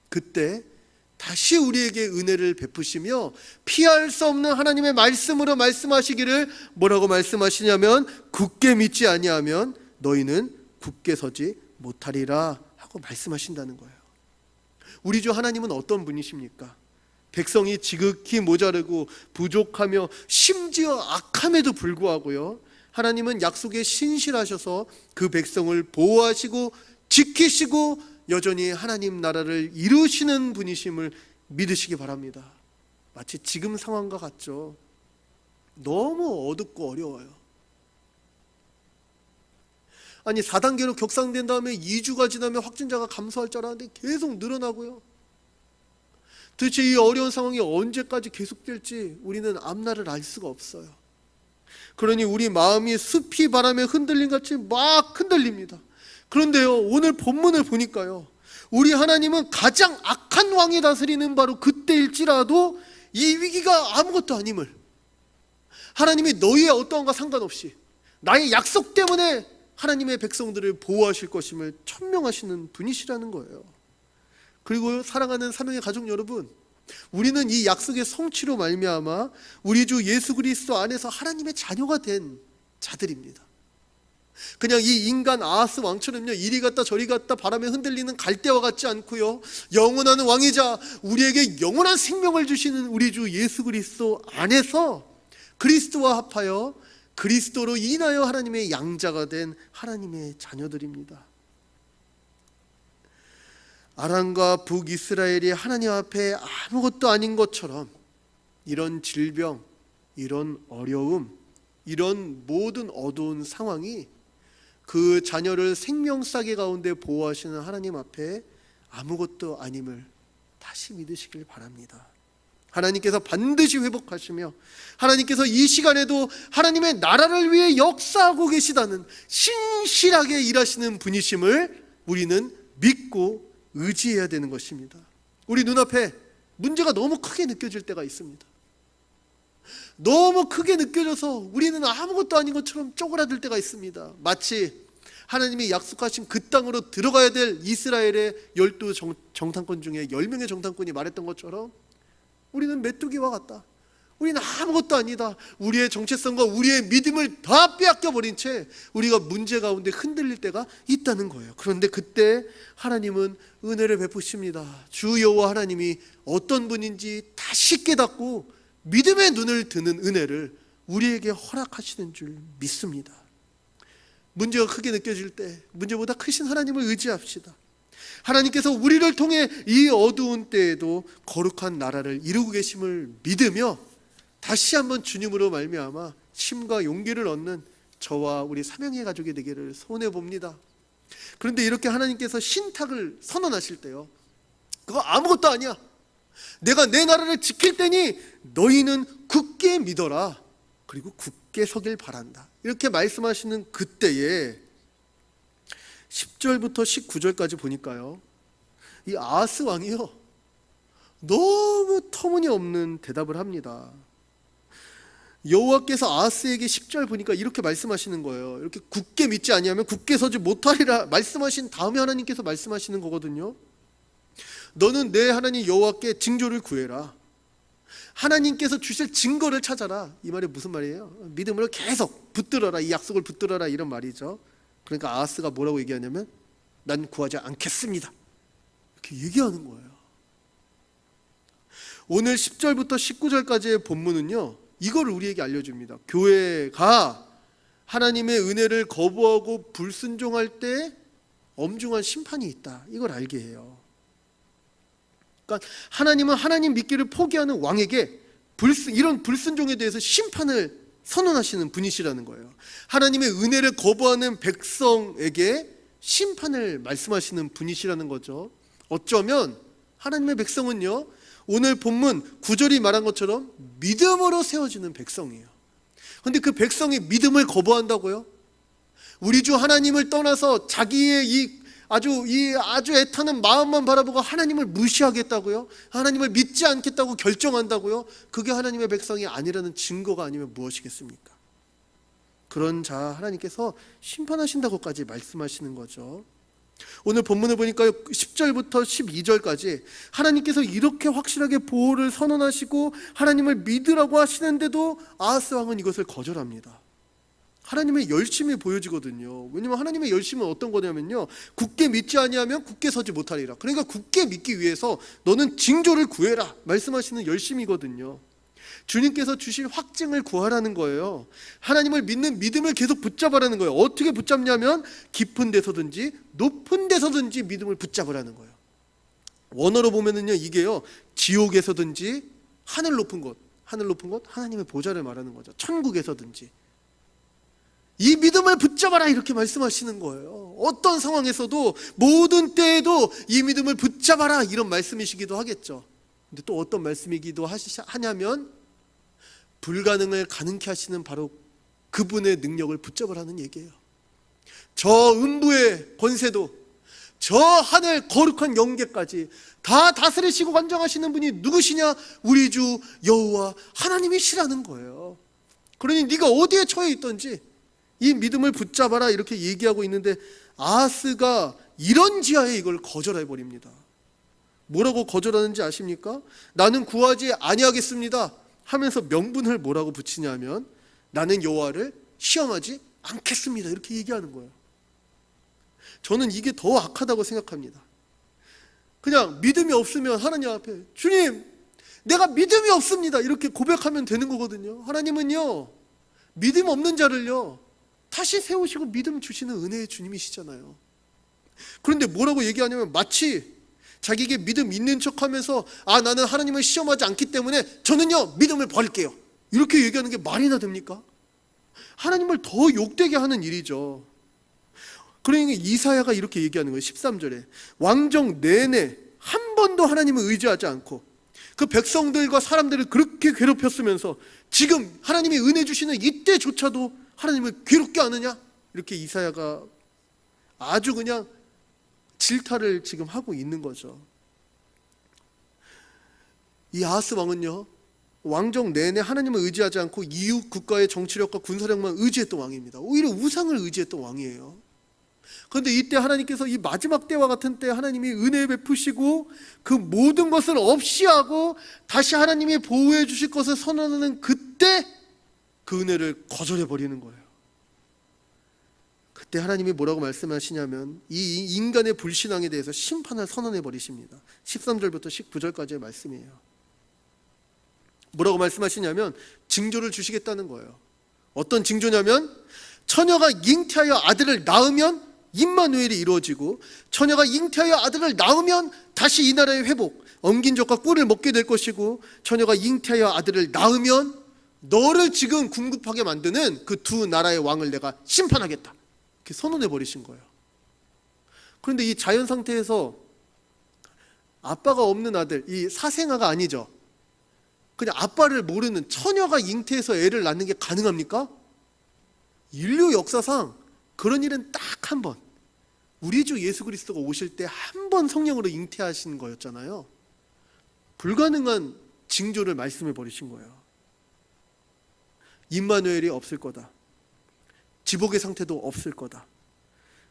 그때 다시 우리에게 은혜를 베푸시며 피할 수 없는 하나님의 말씀으로 말씀하시기를, 뭐라고 말씀하시냐면 굳게 믿지 아니하면 너희는 굳게 서지 못하리라 하고 말씀하신다는 거예요. 우리 주 하나님은 어떤 분이십니까? 백성이 지극히 모자르고 부족하며 심지어 악함에도 불구하고요, 하나님은 약속에 신실하셔서 그 백성을 보호하시고 지키시고 여전히 하나님 나라를 이루시는 분이심을 믿으시기 바랍니다. 마치 지금 상황과 같죠. 너무 어둡고 어려워요. 아니 4단계로 격상된 다음에 2주가 지나면 확진자가 감소할 줄 알았는데 계속 늘어나고요. 도대체 이 어려운 상황이 언제까지 계속될지 우리는 앞날을 알 수가 없어요. 그러니 우리 마음이 숲이 바람에 흔들림 같이 막 흔들립니다. 그런데요, 오늘 본문을 보니까요, 우리 하나님은 가장 악한 왕이 다스리는 바로 그때일지라도 이 위기가 아무것도 아님을, 하나님이 너희의 어떠함과 상관없이 나의 약속 때문에 하나님의 백성들을 보호하실 것임을 천명하시는 분이시라는 거예요. 그리고 사랑하는 사명의 가족 여러분, 우리는 이 약속의 성취로 말미암아 우리 주 예수 그리스도 안에서 하나님의 자녀가 된 자들입니다. 그냥 이 인간 아하스 왕처럼요, 이리 갔다 저리 갔다 바람에 흔들리는 갈대와 같지 않고요, 영원한 왕이자 우리에게 영원한 생명을 주시는 우리 주 예수 그리스도 안에서 그리스도와 합하여 그리스도로 인하여 하나님의 양자가 된 하나님의 자녀들입니다. 아람과 북이스라엘이 하나님 앞에 아무것도 아닌 것처럼 이런 질병, 이런 어려움, 이런 모든 어두운 상황이 그 자녀를 생명싸개 가운데 보호하시는 하나님 앞에 아무것도 아님을 다시 믿으시길 바랍니다. 하나님께서 반드시 회복하시며 하나님께서 이 시간에도 하나님의 나라를 위해 역사하고 계시다는, 신실하게 일하시는 분이심을 우리는 믿고 의지해야 되는 것입니다. 우리 눈앞에 문제가 너무 크게 느껴질 때가 있습니다. 너무 크게 느껴져서 우리는 아무것도 아닌 것처럼 쪼그라들 때가 있습니다. 마치 하나님이 약속하신 그 땅으로 들어가야 될 이스라엘의 12 정탐권 중에 10명의 정탐권이 말했던 것처럼 우리는 메뚜기와 같다. 우리는 아무것도 아니다. 우리의 정체성과 우리의 믿음을 다 빼앗겨버린 채 우리가 문제 가운데 흔들릴 때가 있다는 거예요. 그런데 그때 하나님은 은혜를 베푸십니다. 주 여호와 하나님이 어떤 분인지 다시 깨닫고 믿음의 눈을 드는 은혜를 우리에게 허락하시는 줄 믿습니다. 문제가 크게 느껴질 때 문제보다 크신 하나님을 의지합시다. 하나님께서 우리를 통해 이 어두운 때에도 거룩한 나라를 이루고 계심을 믿으며 다시 한번 주님으로 말미암아 힘과 용기를 얻는 저와 우리 삼형의 가족이 되기를 소원해 봅니다. 그런데 이렇게 하나님께서 신탁을 선언하실 때요, 그거 아무것도 아니야. 내가 내 나라를 지킬 테니 너희는 굳게 믿어라. 그리고 굳게 서길 바란다. 이렇게 말씀하시는 그때에 10절부터 19절까지 보니까요, 이 아하스 왕이요, 너무 터무니없는 대답을 합니다. 여호와께서 아하스에게 10절 보니까 이렇게 말씀하시는 거예요. 이렇게 굳게 믿지 아니하면 굳게 서지 못하리라 말씀하신 다음에 하나님께서 말씀하시는 거거든요. 너는 내 하나님 여호와께 징조를 구해라. 하나님께서 주실 증거를 찾아라. 이 말이 무슨 말이에요? 믿음을 계속 붙들어라. 이 약속을 붙들어라, 이런 말이죠. 그러니까 아하스가 뭐라고 얘기하냐면 난 구하지 않겠습니다, 이렇게 얘기하는 거예요. 오늘 10절부터 19절까지의 본문은요, 이거를 우리에게 알려줍니다. 교회가 하나님의 은혜를 거부하고 불순종할 때 엄중한 심판이 있다, 이걸 알게 해요. 그러니까 하나님은 하나님 믿기를 포기하는 왕에게 이런 불순종에 대해서 심판을 선언하시는 분이시라는 거예요. 하나님의 은혜를 거부하는 백성에게 심판을 말씀하시는 분이시라는 거죠. 어쩌면 하나님의 백성은요, 오늘 본문 9절이 말한 것처럼 믿음으로 세워지는 백성이에요. 그런데 그 백성이 믿음을 거부한다고요? 우리 주 하나님을 떠나서 자기의 이 아주 애타는 마음만 바라보고 하나님을 무시하겠다고요? 하나님을 믿지 않겠다고 결정한다고요? 그게 하나님의 백성이 아니라는 증거가 아니면 무엇이겠습니까? 그런 자 하나님께서 심판하신다고까지 말씀하시는 거죠. 오늘 본문을 보니까 10절부터 12절까지 하나님께서 이렇게 확실하게 보호를 선언하시고 하나님을 믿으라고 하시는데도 아하스 왕은 이것을 거절합니다. 하나님의 열심이 보여지거든요. 왜냐하면 하나님의 열심은 어떤 거냐면요, 굳게 믿지 아니하면 굳게 서지 못하리라. 그러니까 굳게 믿기 위해서 너는 징조를 구해라 말씀하시는 열심이거든요. 주님께서 주실 확증을 구하라는 거예요. 하나님을 믿는 믿음을 계속 붙잡으라는 거예요. 어떻게 붙잡냐면 깊은 데서든지 높은 데서든지 믿음을 붙잡으라는 거예요. 원어로 보면은요, 이게요, 지옥에서든지 하늘 높은 곳 하나님의 보좌를 말하는 거죠. 천국에서든지 이 믿음을 붙잡아라, 이렇게 말씀하시는 거예요. 어떤 상황에서도 모든 때에도 이 믿음을 붙잡아라, 이런 말씀이시기도 하겠죠. 근데 또 어떤 말씀이기도 하냐면 불가능을 가능케 하시는 바로 그분의 능력을 붙잡으라는 얘기예요. 저 음부의 권세도 저 하늘 거룩한 영계까지 다 다스리시고 관장하시는 분이 누구시냐? 우리 주 여호와 하나님이시라는 거예요. 그러니 네가 어디에 처해 있든지 이 믿음을 붙잡아라, 이렇게 얘기하고 있는데 아하스가 이런 지하에 이걸 거절해 버립니다. 뭐라고 거절하는지 아십니까? 나는 구하지 아니하겠습니다 하면서 명분을 뭐라고 붙이냐면 나는 여호와를 시험하지 않겠습니다, 이렇게 얘기하는 거예요. 저는 이게 더 악하다고 생각합니다. 그냥 믿음이 없으면 하나님 앞에 주님, 내가 믿음이 없습니다, 이렇게 고백하면 되는 거거든요. 하나님은요, 믿음 없는 자를요 다시 세우시고 믿음 주시는 은혜의 주님이시잖아요. 그런데 뭐라고 얘기하냐면 마치 자기에게 믿음 있는 척하면서 나는 하나님을 시험하지 않기 때문에 저는요 믿음을 버릴게요, 이렇게 얘기하는 게 말이나 됩니까? 하나님을 더 욕되게 하는 일이죠. 그러니까 이사야가 이렇게 얘기하는 거예요. 13절에 왕정 내내 한 번도 하나님을 의지하지 않고 그 백성들과 사람들을 그렇게 괴롭혔으면서 지금 하나님이 은혜 주시는 이때조차도 하나님을 괴롭게 하느냐? 이렇게 이사야가 아주 그냥 질타를 지금 하고 있는 거죠. 이 아하스 왕은요, 왕정 내내 하나님을 의지하지 않고 이웃 국가의 정치력과 군사력만 의지했던 왕입니다. 오히려 우상을 의지했던 왕이에요. 그런데 이때 하나님께서 이 마지막 때와 같은 때 하나님이 은혜 베푸시고 그 모든 것을 없이 하고 다시 하나님이 보호해 주실 것을 선언하는 그때 그 은혜를 거절해 버리는 거예요. 그때 하나님이 뭐라고 말씀하시냐면 이 인간의 불신앙에 대해서 심판을 선언해 버리십니다. 13절부터 19절까지의 말씀이에요. 뭐라고 말씀하시냐면 징조를 주시겠다는 거예요. 어떤 징조냐면 처녀가 잉태하여 아들을 낳으면 임마누엘이 이루어지고 처녀가 잉태하여 아들을 낳으면 다시 이 나라의 회복, 엉긴 젖과 꿀을 먹게 될 것이고 처녀가 잉태하여 아들을 낳으면 너를 지금 궁급하게 만드는 그 두 나라의 왕을 내가 심판하겠다. 이렇게 선언해 버리신 거예요. 그런데 이 자연 상태에서 아빠가 없는 아들, 이 사생아가 아니죠. 그냥 아빠를 모르는 처녀가 잉태해서 애를 낳는 게 가능합니까? 인류 역사상 그런 일은 딱 한 번, 우리 주 예수 그리스도가 오실 때 한 번 성령으로 잉태하신 거였잖아요. 불가능한 징조를 말씀해 버리신 거예요. 임마누엘이 없을 거다. 지복의 상태도 없을 거다.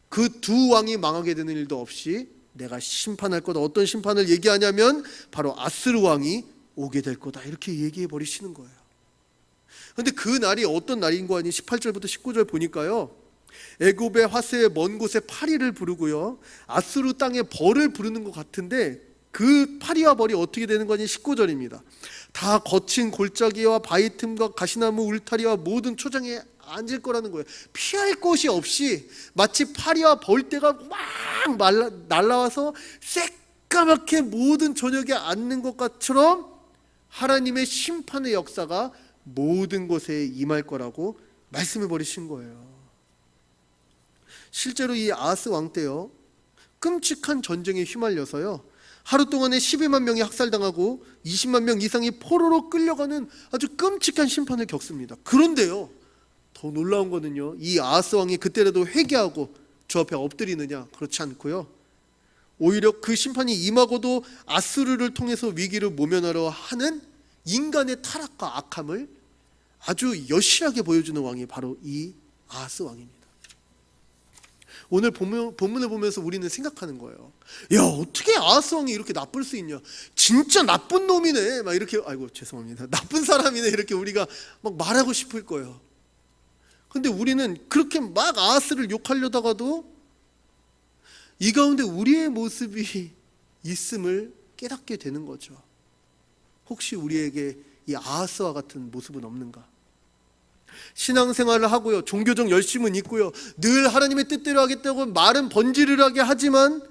그 두 왕이 망하게 되는 일도 없이 내가 심판할 거다. 어떤 심판을 얘기하냐면 바로 아스루 왕이 오게 될 거다. 이렇게 얘기해 버리시는 거예요. 그런데 그 날이 어떤 날인 거 아니? 18절부터 19절 보니까요, 애굽의 화세의 먼 곳에 파리를 부르고요, 아스루 땅에 벌을 부르는 것 같은데 그 파리와 벌이 어떻게 되는 거니? 19절입니다. 다 거친 골짜기와 바위 틈과 가시나무 울타리와 모든 초장에 앉을 거라는 거예요. 피할 곳이 없이 마치 파리와 벌떼가 막 날라와서 새까맣게 모든 저녁에 앉는 것처럼 하나님의 심판의 역사가 모든 곳에 임할 거라고 말씀해 버리신 거예요. 실제로 이 아하스 왕 때요, 끔찍한 전쟁에 휘말려서요, 하루 동안에 12만 명이 학살당하고 20만 명 이상이 포로로 끌려가는 아주 끔찍한 심판을 겪습니다. 그런데요, 더 놀라운 거는요, 이 아하스 왕이 그때라도 회개하고 주 앞에 엎드리느냐? 그렇지 않고요, 오히려 그 심판이 임하고도 아수르를 통해서 위기를 모면하려 하는 인간의 타락과 악함을 아주 여실하게 보여주는 왕이 바로 이 아하스 왕입니다. 오늘 본문을 보면서 우리는 생각하는 거예요. 야, 어떻게 아하스 왕이 이렇게 나쁠 수 있냐? 진짜 나쁜 놈이네. 막 이렇게, 아이고 죄송합니다, 나쁜 사람이네. 이렇게 우리가 막 말하고 싶을 거예요. 근데 우리는 그렇게 막 아하스를 욕하려다가도 이 가운데 우리의 모습이 있음을 깨닫게 되는 거죠. 혹시 우리에게 이 아하스와 같은 모습은 없는가? 신앙생활을 하고요, 종교적 열심은 있고요, 늘 하나님의 뜻대로 하겠다고 말은 번지르르하게 하지만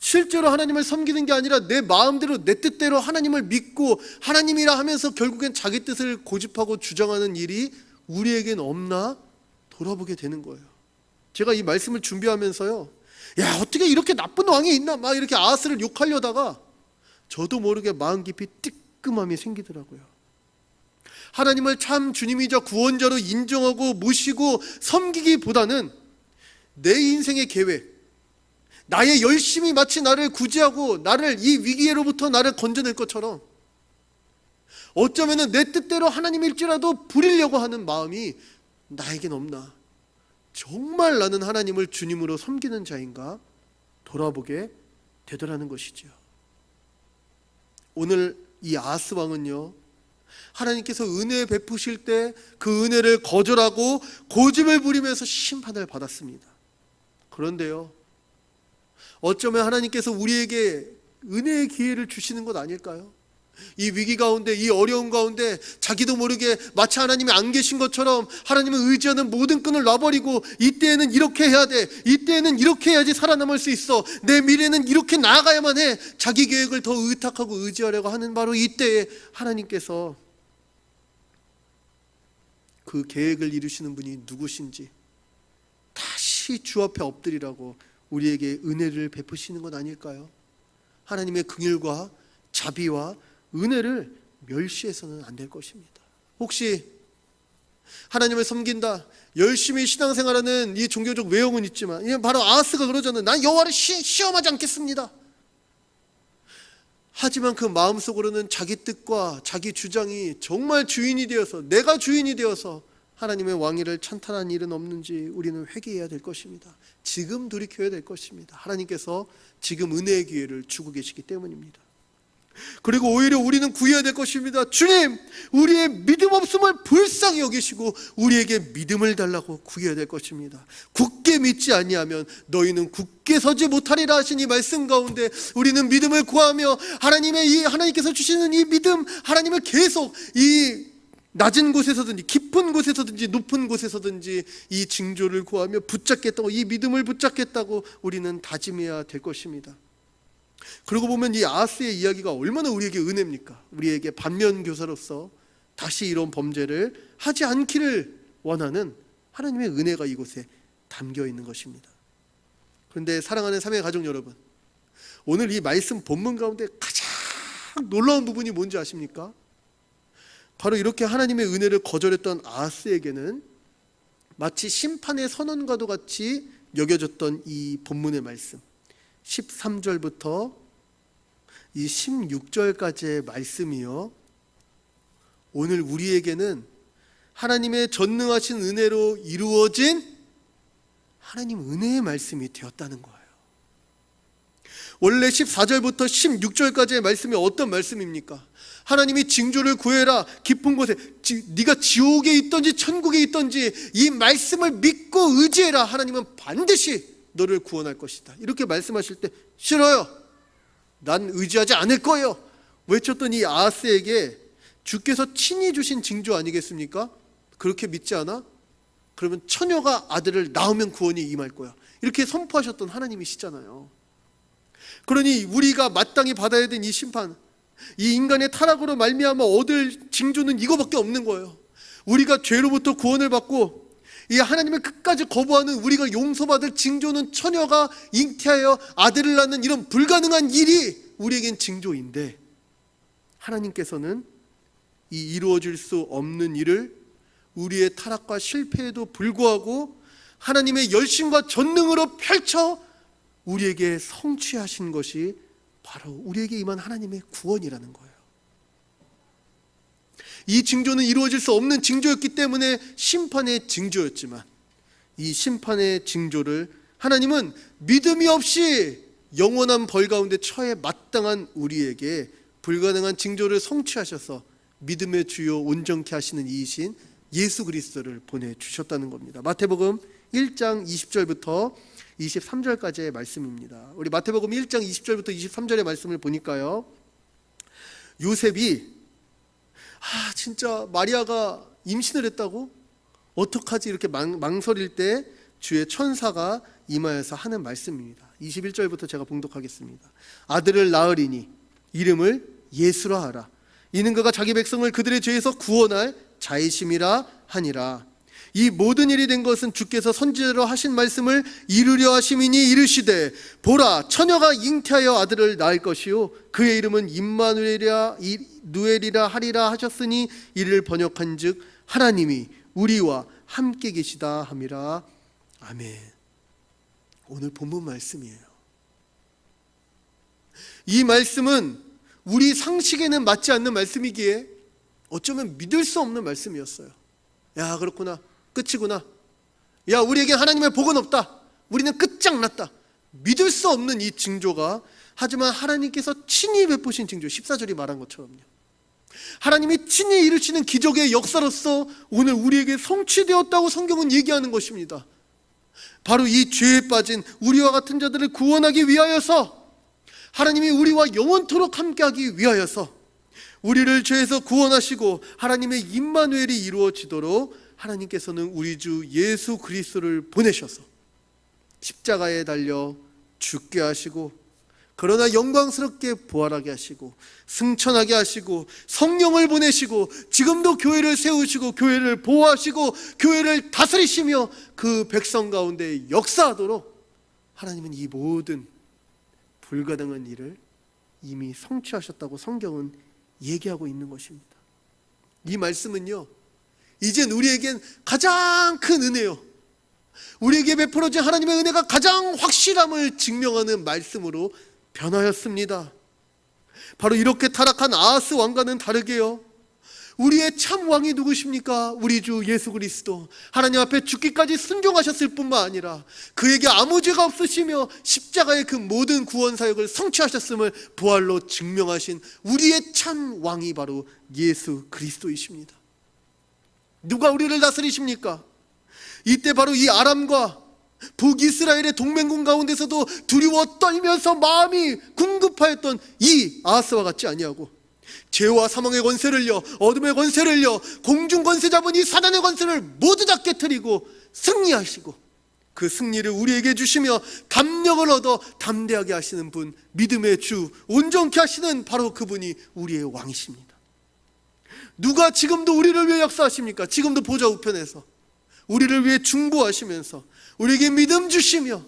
실제로 하나님을 섬기는 게 아니라 내 마음대로 내 뜻대로 하나님을 믿고 하나님이라 하면서 결국엔 자기 뜻을 고집하고 주장하는 일이 우리에겐 없나 돌아보게 되는 거예요. 제가 이 말씀을 준비하면서요, 야, 어떻게 이렇게 나쁜 왕이 있나 막 이렇게 아하스를 욕하려다가 저도 모르게 마음 깊이 뜨끔함이 생기더라고요. 하나님을 참 주님이자 구원자로 인정하고 모시고 섬기기보다는 내 인생의 계획, 나의 열심이 마치 나를 구제하고 나를 이 위기로부터 나를 건져낼 것처럼 어쩌면 내 뜻대로 하나님일지라도 부리려고 하는 마음이 나에겐 없나? 정말 나는 하나님을 주님으로 섬기는 자인가? 돌아보게 되더라는 것이죠. 오늘 이 아하스 왕은요, 하나님께서 은혜 베푸실 때 그 은혜를 거절하고 고집을 부리면서 심판을 받았습니다. 그런데요, 어쩌면 하나님께서 우리에게 은혜의 기회를 주시는 것 아닐까요? 이 위기 가운데, 이 어려움 가운데 자기도 모르게 마치 하나님이 안 계신 것처럼 하나님을 의지하는 모든 끈을 놔버리고 이때에는 이렇게 해야 돼, 이때에는 이렇게 해야지 살아남을 수 있어, 내 미래는 이렇게 나아가야만 해, 자기 계획을 더 의탁하고 의지하려고 하는 바로 이때에 하나님께서 그 계획을 이루시는 분이 누구신지 다시 주 앞에 엎드리라고 우리에게 은혜를 베푸시는 것 아닐까요? 하나님의 긍휼과 자비와 은혜를 멸시해서는 안 될 것입니다. 혹시 하나님을 섬긴다, 열심히 신앙생활하는 이 종교적 외형은 있지만 바로 아하스가 그러잖아요. 난 여호와를 시험하지 않겠습니다. 하지만 그 마음속으로는 자기 뜻과 자기 주장이 정말 주인이 되어서, 내가 주인이 되어서 하나님의 왕위를 찬탈한 일은 없는지 우리는 회개해야 될 것입니다. 지금 돌이켜야 될 것입니다. 하나님께서 지금 은혜의 기회를 주고 계시기 때문입니다. 그리고 오히려 우리는 구해야 될 것입니다. 주님, 우리의 믿음 없음을 불쌍히 여기시고 우리에게 믿음을 달라고 구해야 될 것입니다. 굳게 믿지 아니하면 너희는 굳게 서지 못하리라 하신 이 말씀 가운데 우리는 믿음을 구하며 하나님께서 주시는 이 믿음, 하나님을 계속 이 낮은 곳에서든지 깊은 곳에서든지 높은 곳에서든지 이 징조를 구하며 붙잡겠다고, 이 믿음을 붙잡겠다고 우리는 다짐해야 될 것입니다. 그러고 보면 이 아하스의 이야기가 얼마나 우리에게 은혜입니까? 우리에게 반면교사로서 다시 이런 범죄를 하지 않기를 원하는 하나님의 은혜가 이곳에 담겨 있는 것입니다. 그런데 사랑하는 사랑의 가족 여러분, 오늘 이 말씀 본문 가운데 가장 놀라운 부분이 뭔지 아십니까? 바로 이렇게 하나님의 은혜를 거절했던 아하스에게는 마치 심판의 선언과도 같이 여겨졌던 이 본문의 말씀 13절부터 이 16절까지의 말씀이요, 오늘 우리에게는 하나님의 전능하신 은혜로 이루어진 하나님 은혜의 말씀이 되었다는 거예요. 원래 14절부터 16절까지의 말씀이 어떤 말씀입니까? 하나님이 징조를 구해라, 깊은 곳에, 네가 지옥에 있든지 천국에 있든지 이 말씀을 믿고 의지해라, 하나님은 반드시 너를 구원할 것이다, 이렇게 말씀하실 때 싫어요, 난 의지하지 않을 거예요 외쳤던 이 아하스에게 주께서 친히 주신 징조 아니겠습니까? 그렇게 믿지 않아? 그러면 처녀가 아들을 낳으면 구원이 임할 거야, 이렇게 선포하셨던 하나님이시잖아요. 그러니 우리가 마땅히 받아야 된 이 심판, 이 인간의 타락으로 말미암아 얻을 징조는 이거밖에 없는 거예요. 우리가 죄로부터 구원을 받고 이 하나님을 끝까지 거부하는 우리가 용서받을 징조는 처녀가 잉태하여 아들을 낳는 이런 불가능한 일이 우리에겐 징조인데, 하나님께서는 이 이루어질 수 없는 일을 우리의 타락과 실패에도 불구하고 하나님의 열심과 전능으로 펼쳐 우리에게 성취하신 것이 바로 우리에게 임한 하나님의 구원이라는 거예요. 이 징조는 이루어질 수 없는 징조였기 때문에 심판의 징조였지만, 이 심판의 징조를 하나님은 믿음이 없이 영원한 벌 가운데 처해 마땅한 우리에게 불가능한 징조를 성취하셔서 믿음의 주요 온전케 하시는 이이신 예수 그리스도를 보내주셨다는 겁니다. 마태복음 1장 20절부터 23절까지의 말씀입니다. 우리 마태복음 1장 20절부터 23절의 말씀을 보니까요, 요셉이 진짜 마리아가 임신을 했다고? 어떡하지? 이렇게 망설일 때 주의 천사가 임하여서 하는 말씀입니다. 21절부터 제가 봉독하겠습니다. 아들을 낳으리니 이름을 예수라 하라. 이는 그가 자기 백성을 그들의 죄에서 구원할 자이심이라 하니라. 이 모든 일이 된 것은 주께서 선지자로 하신 말씀을 이루려 하심이니 이르시되, 보라, 처녀가 잉태하여 아들을 낳을 것이요 그의 이름은 임마누엘이라 하리라 하셨으니 이를 번역한즉 하나님이 우리와 함께 계시다 함이라. 아멘. 오늘 본문 말씀이에요. 이 말씀은 우리 상식에는 맞지 않는 말씀이기에 어쩌면 믿을 수 없는 말씀이었어요. 야, 그렇구나, 끝이구나, 야, 우리에게 하나님의 복은 없다, 우리는 끝장났다, 믿을 수 없는 이 징조가, 하지만 하나님께서 친히 베푸신 징조, 14절이 말한 것처럼요, 하나님이 친히 이루시는 기적의 역사로서 오늘 우리에게 성취되었다고 성경은 얘기하는 것입니다. 바로 이 죄에 빠진 우리와 같은 자들을 구원하기 위하여서, 하나님이 우리와 영원토록 함께하기 위하여서 우리를 죄에서 구원하시고 하나님의 임마누엘이 이루어지도록 하나님께서는 우리 주 예수 그리스도를 보내셔서 십자가에 달려 죽게 하시고, 그러나 영광스럽게 부활하게 하시고 승천하게 하시고 성령을 보내시고 지금도 교회를 세우시고 교회를 보호하시고 교회를 다스리시며 그 백성 가운데 역사하도록 하나님은 이 모든 불가능한 일을 이미 성취하셨다고 성경은 얘기하고 있는 것입니다. 이 말씀은요, 이젠 우리에겐 가장 큰 은혜요, 우리에게 베풀어진 하나님의 은혜가 가장 확실함을 증명하는 말씀으로 변하였습니다. 바로 이렇게 타락한 아하스 왕과는 다르게요, 우리의 참 왕이 누구십니까? 우리 주 예수 그리스도. 하나님 앞에 죽기까지 순종하셨을 뿐만 아니라 그에게 아무 죄가 없으시며 십자가의 그 모든 구원 사역을 성취하셨음을 부활로 증명하신 우리의 참 왕이 바로 예수 그리스도이십니다. 누가 우리를 다스리십니까? 이때 바로 이 아람과 북이스라엘의 동맹군 가운데서도 두려워 떨면서 마음이 궁급하였던 이 아하스와 같지 아니하고 죄와 사망의 권세를요, 어둠의 권세를요, 공중 권세 잡은 이 사단의 권세를 모두 다 깨트리고 승리하시고 그 승리를 우리에게 주시며 담력을 얻어 담대하게 하시는 분, 믿음의 주, 온전케 하시는 바로 그분이 우리의 왕이십니다. 누가 지금도 우리를 위해 역사하십니까? 지금도 보좌 우편에서 우리를 위해 중보하시면서 우리에게 믿음 주시며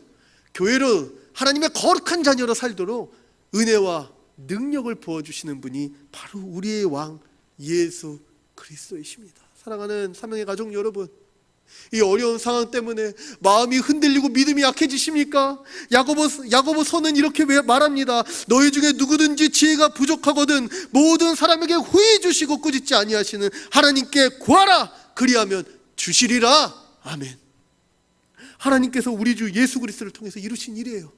교회로 하나님의 거룩한 자녀로 살도록 은혜와 능력을 부어주시는 분이 바로 우리의 왕 예수 그리스도이십니다. 사랑하는 사명의 가족 여러분, 이 어려운 상황 때문에 마음이 흔들리고 믿음이 약해지십니까? 야고보서는 이렇게 말합니다. 너희 중에 누구든지 지혜가 부족하거든 모든 사람에게 후히 주시고 꾸짖지 아니하시는 하나님께 구하라, 그리하면 주시리라. 아멘. 하나님께서 우리 주 예수 그리스도를 통해서 이루신 일이에요.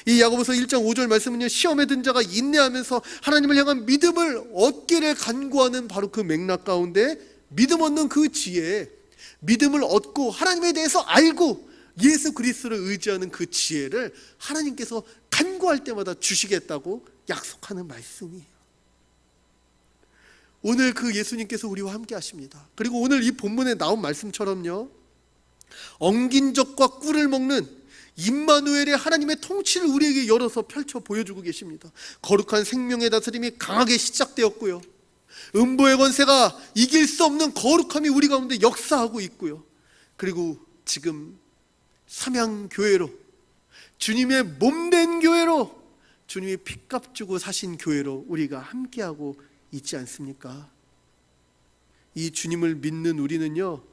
이 야고보서 1장 5절 말씀은요, 시험에 든 자가 인내하면서 하나님을 향한 믿음을 얻기를 간구하는 바로 그 맥락 가운데 믿음 얻는 그 지혜에 믿음을 얻고 하나님에 대해서 알고 예수 그리스도를 의지하는 그 지혜를 하나님께서 간구할 때마다 주시겠다고 약속하는 말씀이에요. 오늘 그 예수님께서 우리와 함께 하십니다. 그리고 오늘 이 본문에 나온 말씀처럼요, 엉긴 적과 꿀을 먹는 임마누엘의 하나님의 통치를 우리에게 열어서 펼쳐 보여주고 계십니다. 거룩한 생명의 다스림이 강하게 시작되었고요, 음부의 권세가 이길 수 없는 거룩함이 우리 가운데 역사하고 있고요, 그리고 지금 삼양교회로, 주님의 몸된 교회로, 주님이 핏값 주고 사신 교회로 우리가 함께하고 있지 않습니까? 이 주님을 믿는 우리는요,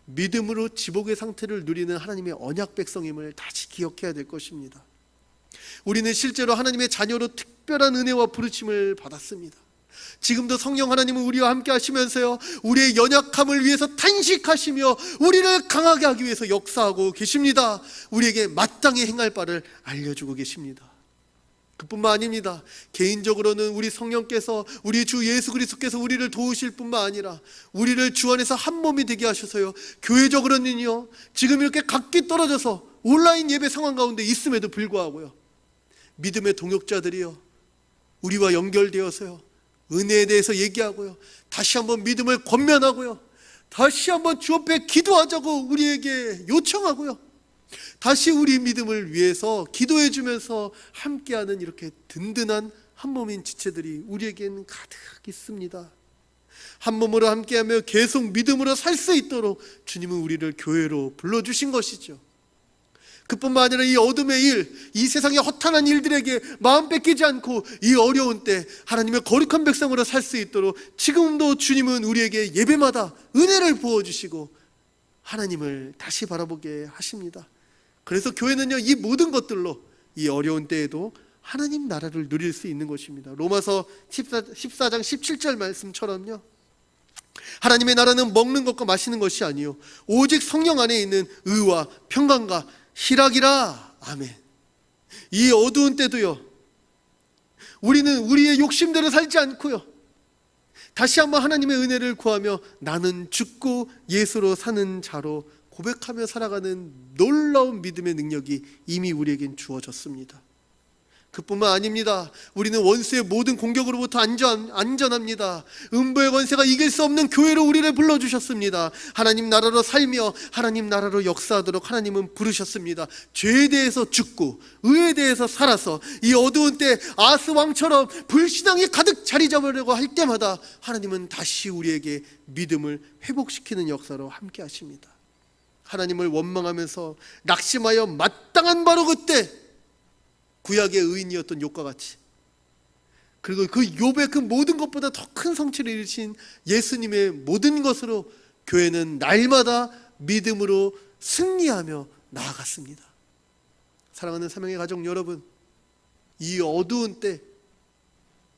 믿음으로 지복의 상태를 누리는 하나님의 언약 백성임을 다시 기억해야 될 것입니다. 우리는 실제로 하나님의 자녀로 특별한 은혜와 부르심을 받았습니다. 지금도 성령 하나님은 우리와 함께 하시면서요, 우리의 연약함을 위해서 탄식하시며 우리를 강하게 하기 위해서 역사하고 계십니다. 우리에게 마땅히 행할 바를 알려주고 계십니다. 그뿐만 아닙니다. 개인적으로는 우리 성령께서, 우리 주 예수 그리스도께서 우리를 도우실 뿐만 아니라 우리를 주 안에서 한 몸이 되게 하셔서요, 교회적으로는요, 지금 이렇게 각기 떨어져서 온라인 예배 상황 가운데 있음에도 불구하고요, 믿음의 동역자들이요, 우리와 연결되어서요, 은혜에 대해서 얘기하고요, 다시 한번 믿음을 권면하고요, 다시 한번 주 앞에 기도하자고 우리에게 요청하고요, 다시 우리 믿음을 위해서 기도해 주면서 함께하는 이렇게 든든한 한 몸인 지체들이 우리에게는 가득 있습니다. 한 몸으로 함께하며 계속 믿음으로 살 수 있도록 주님은 우리를 교회로 불러주신 것이죠. 그뿐만 아니라 이 어둠의 일, 이 세상의 허탄한 일들에게 마음 뺏기지 않고 이 어려운 때 하나님의 거룩한 백성으로 살 수 있도록 지금도 주님은 우리에게 예배마다 은혜를 부어주시고 하나님을 다시 바라보게 하십니다. 그래서 교회는요, 이 모든 것들로 이 어려운 때에도 하나님 나라를 누릴 수 있는 것입니다. 로마서 14장 17절 말씀처럼요, 하나님의 나라는 먹는 것과 마시는 것이 아니요 오직 성령 안에 있는 의와 평강과 희락이라. 아멘. 이 어두운 때도요, 우리는 우리의 욕심대로 살지 않고요, 다시 한번 하나님의 은혜를 구하며 나는 죽고 예수로 사는 자로 고백하며 살아가는 놀라운 믿음의 능력이 이미 우리에겐 주어졌습니다. 그뿐만 아닙니다. 우리는 원수의 모든 공격으로부터 안전합니다. 음부의 권세가 이길 수 없는 교회로 우리를 불러주셨습니다. 하나님 나라로 살며 하나님 나라로 역사하도록 하나님은 부르셨습니다. 죄에 대해서 죽고 의에 대해서 살아서 이 어두운 때 아스 왕처럼 불신앙이 가득 자리 잡으려고 할 때마다 하나님은 다시 우리에게 믿음을 회복시키는 역사로 함께 하십니다. 하나님을 원망하면서 낙심하여 마땅한 바로 그때 구약의 의인이었던 욥과 같이, 그리고 그 욥의 그 모든 것보다 더 큰 성취를 이루신 예수님의 모든 것으로 교회는 날마다 믿음으로 승리하며 나아갔습니다. 사랑하는 사명의 가족 여러분, 이 어두운 때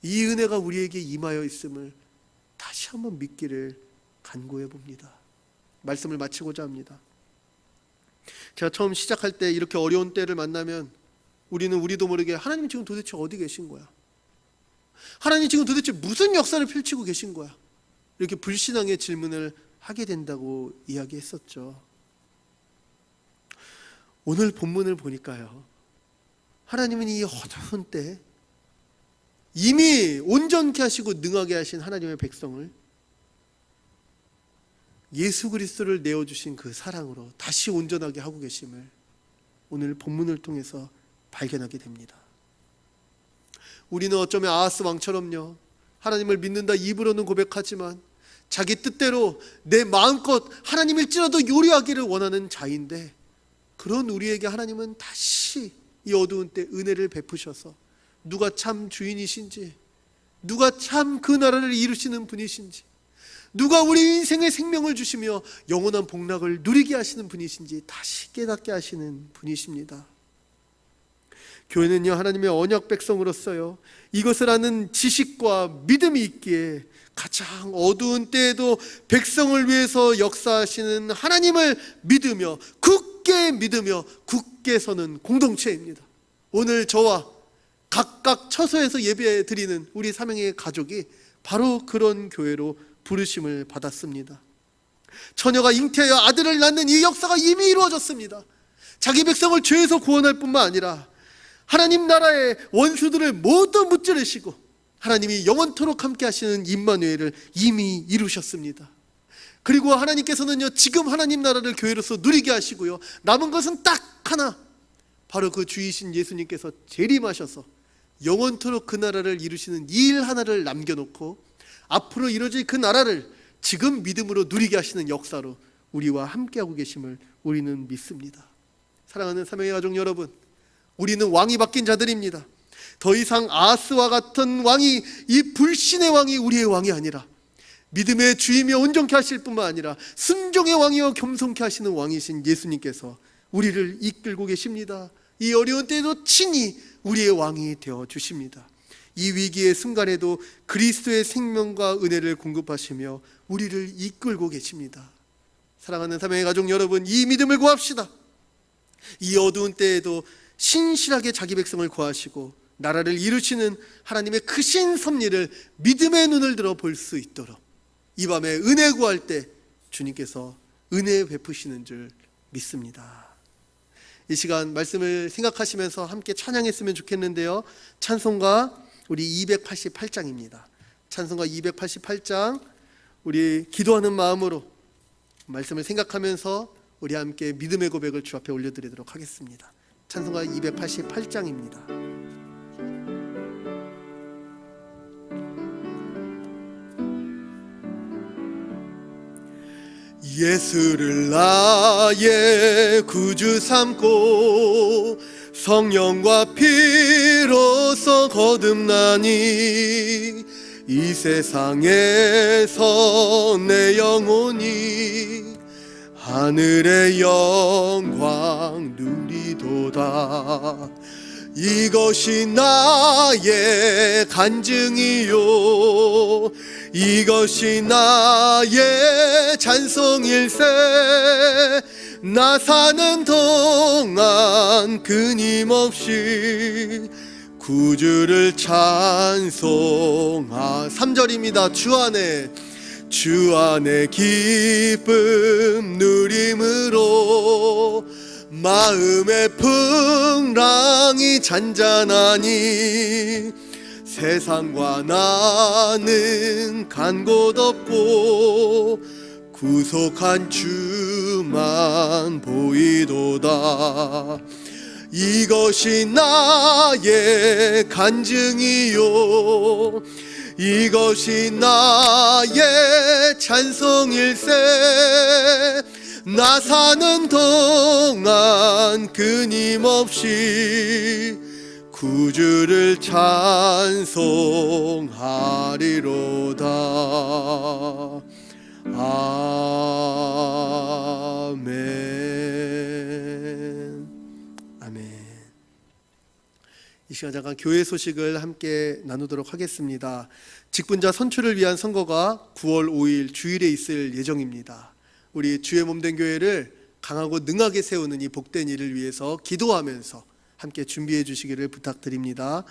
이 은혜가 우리에게 임하여 있음을 다시 한번 믿기를 간구해 봅니다. 말씀을 마치고자 합니다. 제가 처음 시작할 때 이렇게 어려운 때를 만나면 우리는 우리도 모르게 하나님 지금 도대체 어디 계신 거야? 하나님 지금 도대체 무슨 역사를 펼치고 계신 거야? 이렇게 불신앙의 질문을 하게 된다고 이야기했었죠. 오늘 본문을 보니까요, 하나님은 이 어두운 때 이미 온전케 하시고 능하게 하신 하나님의 백성을 예수 그리스도를 내어주신 그 사랑으로 다시 온전하게 하고 계심을 오늘 본문을 통해서 발견하게 됩니다. 우리는 어쩌면 아하스 왕처럼요, 하나님을 믿는다 입으로는 고백하지만 자기 뜻대로 내 마음껏 하나님일지라도 요리하기를 원하는 자인데, 그런 우리에게 하나님은 다시 이 어두운 때 은혜를 베푸셔서 누가 참 주인이신지, 누가 참 그 나라를 이루시는 분이신지, 누가 우리 인생의 생명을 주시며 영원한 복락을 누리게 하시는 분이신지 다시 깨닫게 하시는 분이십니다. 교회는요, 하나님의 언약 백성으로서요, 이것을 아는 지식과 믿음이 있기에 가장 어두운 때에도 백성을 위해서 역사하시는 하나님을 믿으며 굳게 서는 공동체입니다. 오늘 저와 각각 처소에서 예배 드리는 우리 삼형의 가족이 바로 그런 교회로 부르심을 받았습니다. 처녀가 잉태하여 아들을 낳는 이 역사가 이미 이루어졌습니다. 자기 백성을 죄에서 구원할 뿐만 아니라 하나님 나라의 원수들을 모두 무찌르시고 하나님이 영원토록 함께 하시는 임마누엘을 이미 이루셨습니다. 그리고 하나님께서는요, 지금 하나님 나라를 교회로서 누리게 하시고요, 남은 것은 딱 하나, 바로 그 주이신 예수님께서 재림하셔서 영원토록 그 나라를 이루시는 이 일 하나를 남겨놓고 앞으로 이루어질 그 나라를 지금 믿음으로 누리게 하시는 역사로 우리와 함께하고 계심을 우리는 믿습니다. 사랑하는 삼형의 가족 여러분, 우리는 왕이 바뀐 자들입니다. 더 이상 아하스와 같은 왕이, 이 불신의 왕이 우리의 왕이 아니라 믿음의 주이며 온전케 하실 뿐만 아니라 순종의 왕이요 겸손케 하시는 왕이신 예수님께서 우리를 이끌고 계십니다. 이 어려운 때에도 친히 우리의 왕이 되어 주십니다. 이 위기의 순간에도 그리스도의 생명과 은혜를 공급하시며 우리를 이끌고 계십니다. 사랑하는 삼형의 가족 여러분, 이 믿음을 구합시다. 이 어두운 때에도 신실하게 자기 백성을 구하시고 나라를 이루시는 하나님의 크신 섭리를 믿음의 눈을 들어 볼 수 있도록 이 밤에 은혜 구할 때 주님께서 은혜 베푸시는 줄 믿습니다. 이 시간 말씀을 생각하시면서 함께 찬양했으면 좋겠는데요, 찬송가 우리 288장입니다. 찬송가 288장, 우리 기도하는 마음으로 말씀을 생각하면서 우리 함께 믿음의 고백을 주 앞에 올려드리도록 하겠습니다. 찬송가 288장입니다. 예수를 나의 구주 삼고 성령과 피로써 거듭나니 이 세상에서 내 영혼이 하늘의 영광 누리도다. 이것이 나의 간증이요, 이것이 나의 찬송일세. 나 사는 동안 끊임없이 구주를 찬송하. 3절입니다. 주 안에 기쁨 누림으로 마음의 풍랑이 잔잔하니 세상과 나는 간 곳 없고 구속한 주만 보이도다. 이것이 나의 간증이요, 이것이 나의 찬송일세. 나 사는 동안 끊임없이 구주를 찬송하리로다. 아멘. 아멘. 이 이 시간 잠깐 교회 소식을 함께 나누도록 하겠습니다. 직분자 선출을 위한 선거가 9월 5일 주일에 있을 예정입니다. 우리 주의 몸된 교회를 강하고 능하게 세우는 이 복된 일을 위해서 기도하면서 함께 준비해 주시기를 부탁드립니다.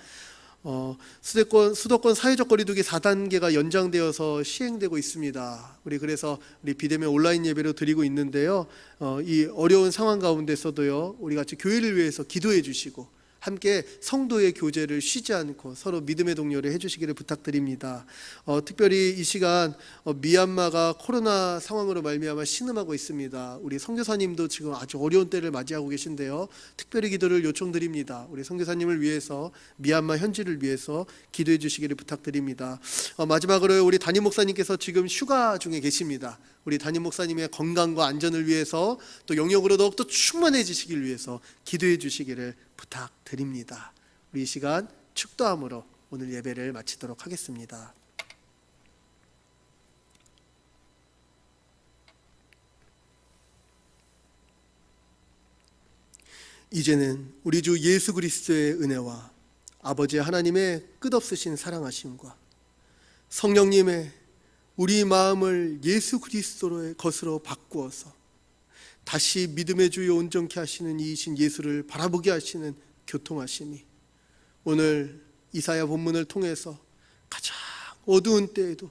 수도권 사회적 거리두기 4단계가 연장되어서 시행되고 있습니다. 그래서 우리 비대면 온라인 예배로 드리고 있는데요. 이 어려운 상황 가운데서도요, 우리 같이 교회를 위해서 기도해 주시고 함께 성도의 교제를 쉬지 않고 서로 믿음의 동료를 해주시기를 부탁드립니다. 특별히 이 시간 미얀마가 코로나 상황으로 말미암아 신음하고 있습니다. 우리 선교사님도 지금 아주 어려운 때를 맞이하고 계신데요, 특별히 기도를 요청드립니다. 우리 선교사님을 위해서, 미얀마 현지를 위해서 기도해 주시기를 부탁드립니다. 마지막으로 우리 담임 목사님께서 지금 휴가 중에 계십니다. 우리 담임 목사님의 건강과 안전을 위해서, 또 영역으로 더욱더 충만해지시길 위해서 기도해 주시기를 부탁드립니다. 우리 이 시간 축도함으로 오늘 예배를 마치도록 하겠습니다. 이제는 우리 주 예수 그리스도의 은혜와 아버지 하나님의 끝없으신 사랑하심과 성령님의 우리 마음을 예수 그리스도의 것으로 바꾸어서 다시 믿음의 주에 온전케 하시는 이이신 예수를 바라보게 하시는 교통하심이 오늘 이사야 본문을 통해서 가장 어두운 때에도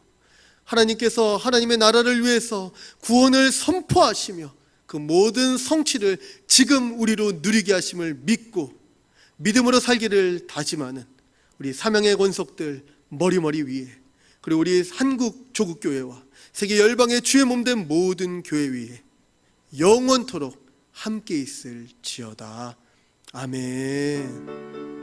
하나님께서 하나님의 나라를 위해서 구원을 선포하시며 그 모든 성취를 지금 우리로 누리게 하심을 믿고 믿음으로 살기를 다짐하는 우리 사명의 권속들 머리머리 위에, 그리고 우리 한국 조국교회와 세계 열방의 주의 몸된 모든 교회 위에 영원토록 함께 있을지어다. 아멘.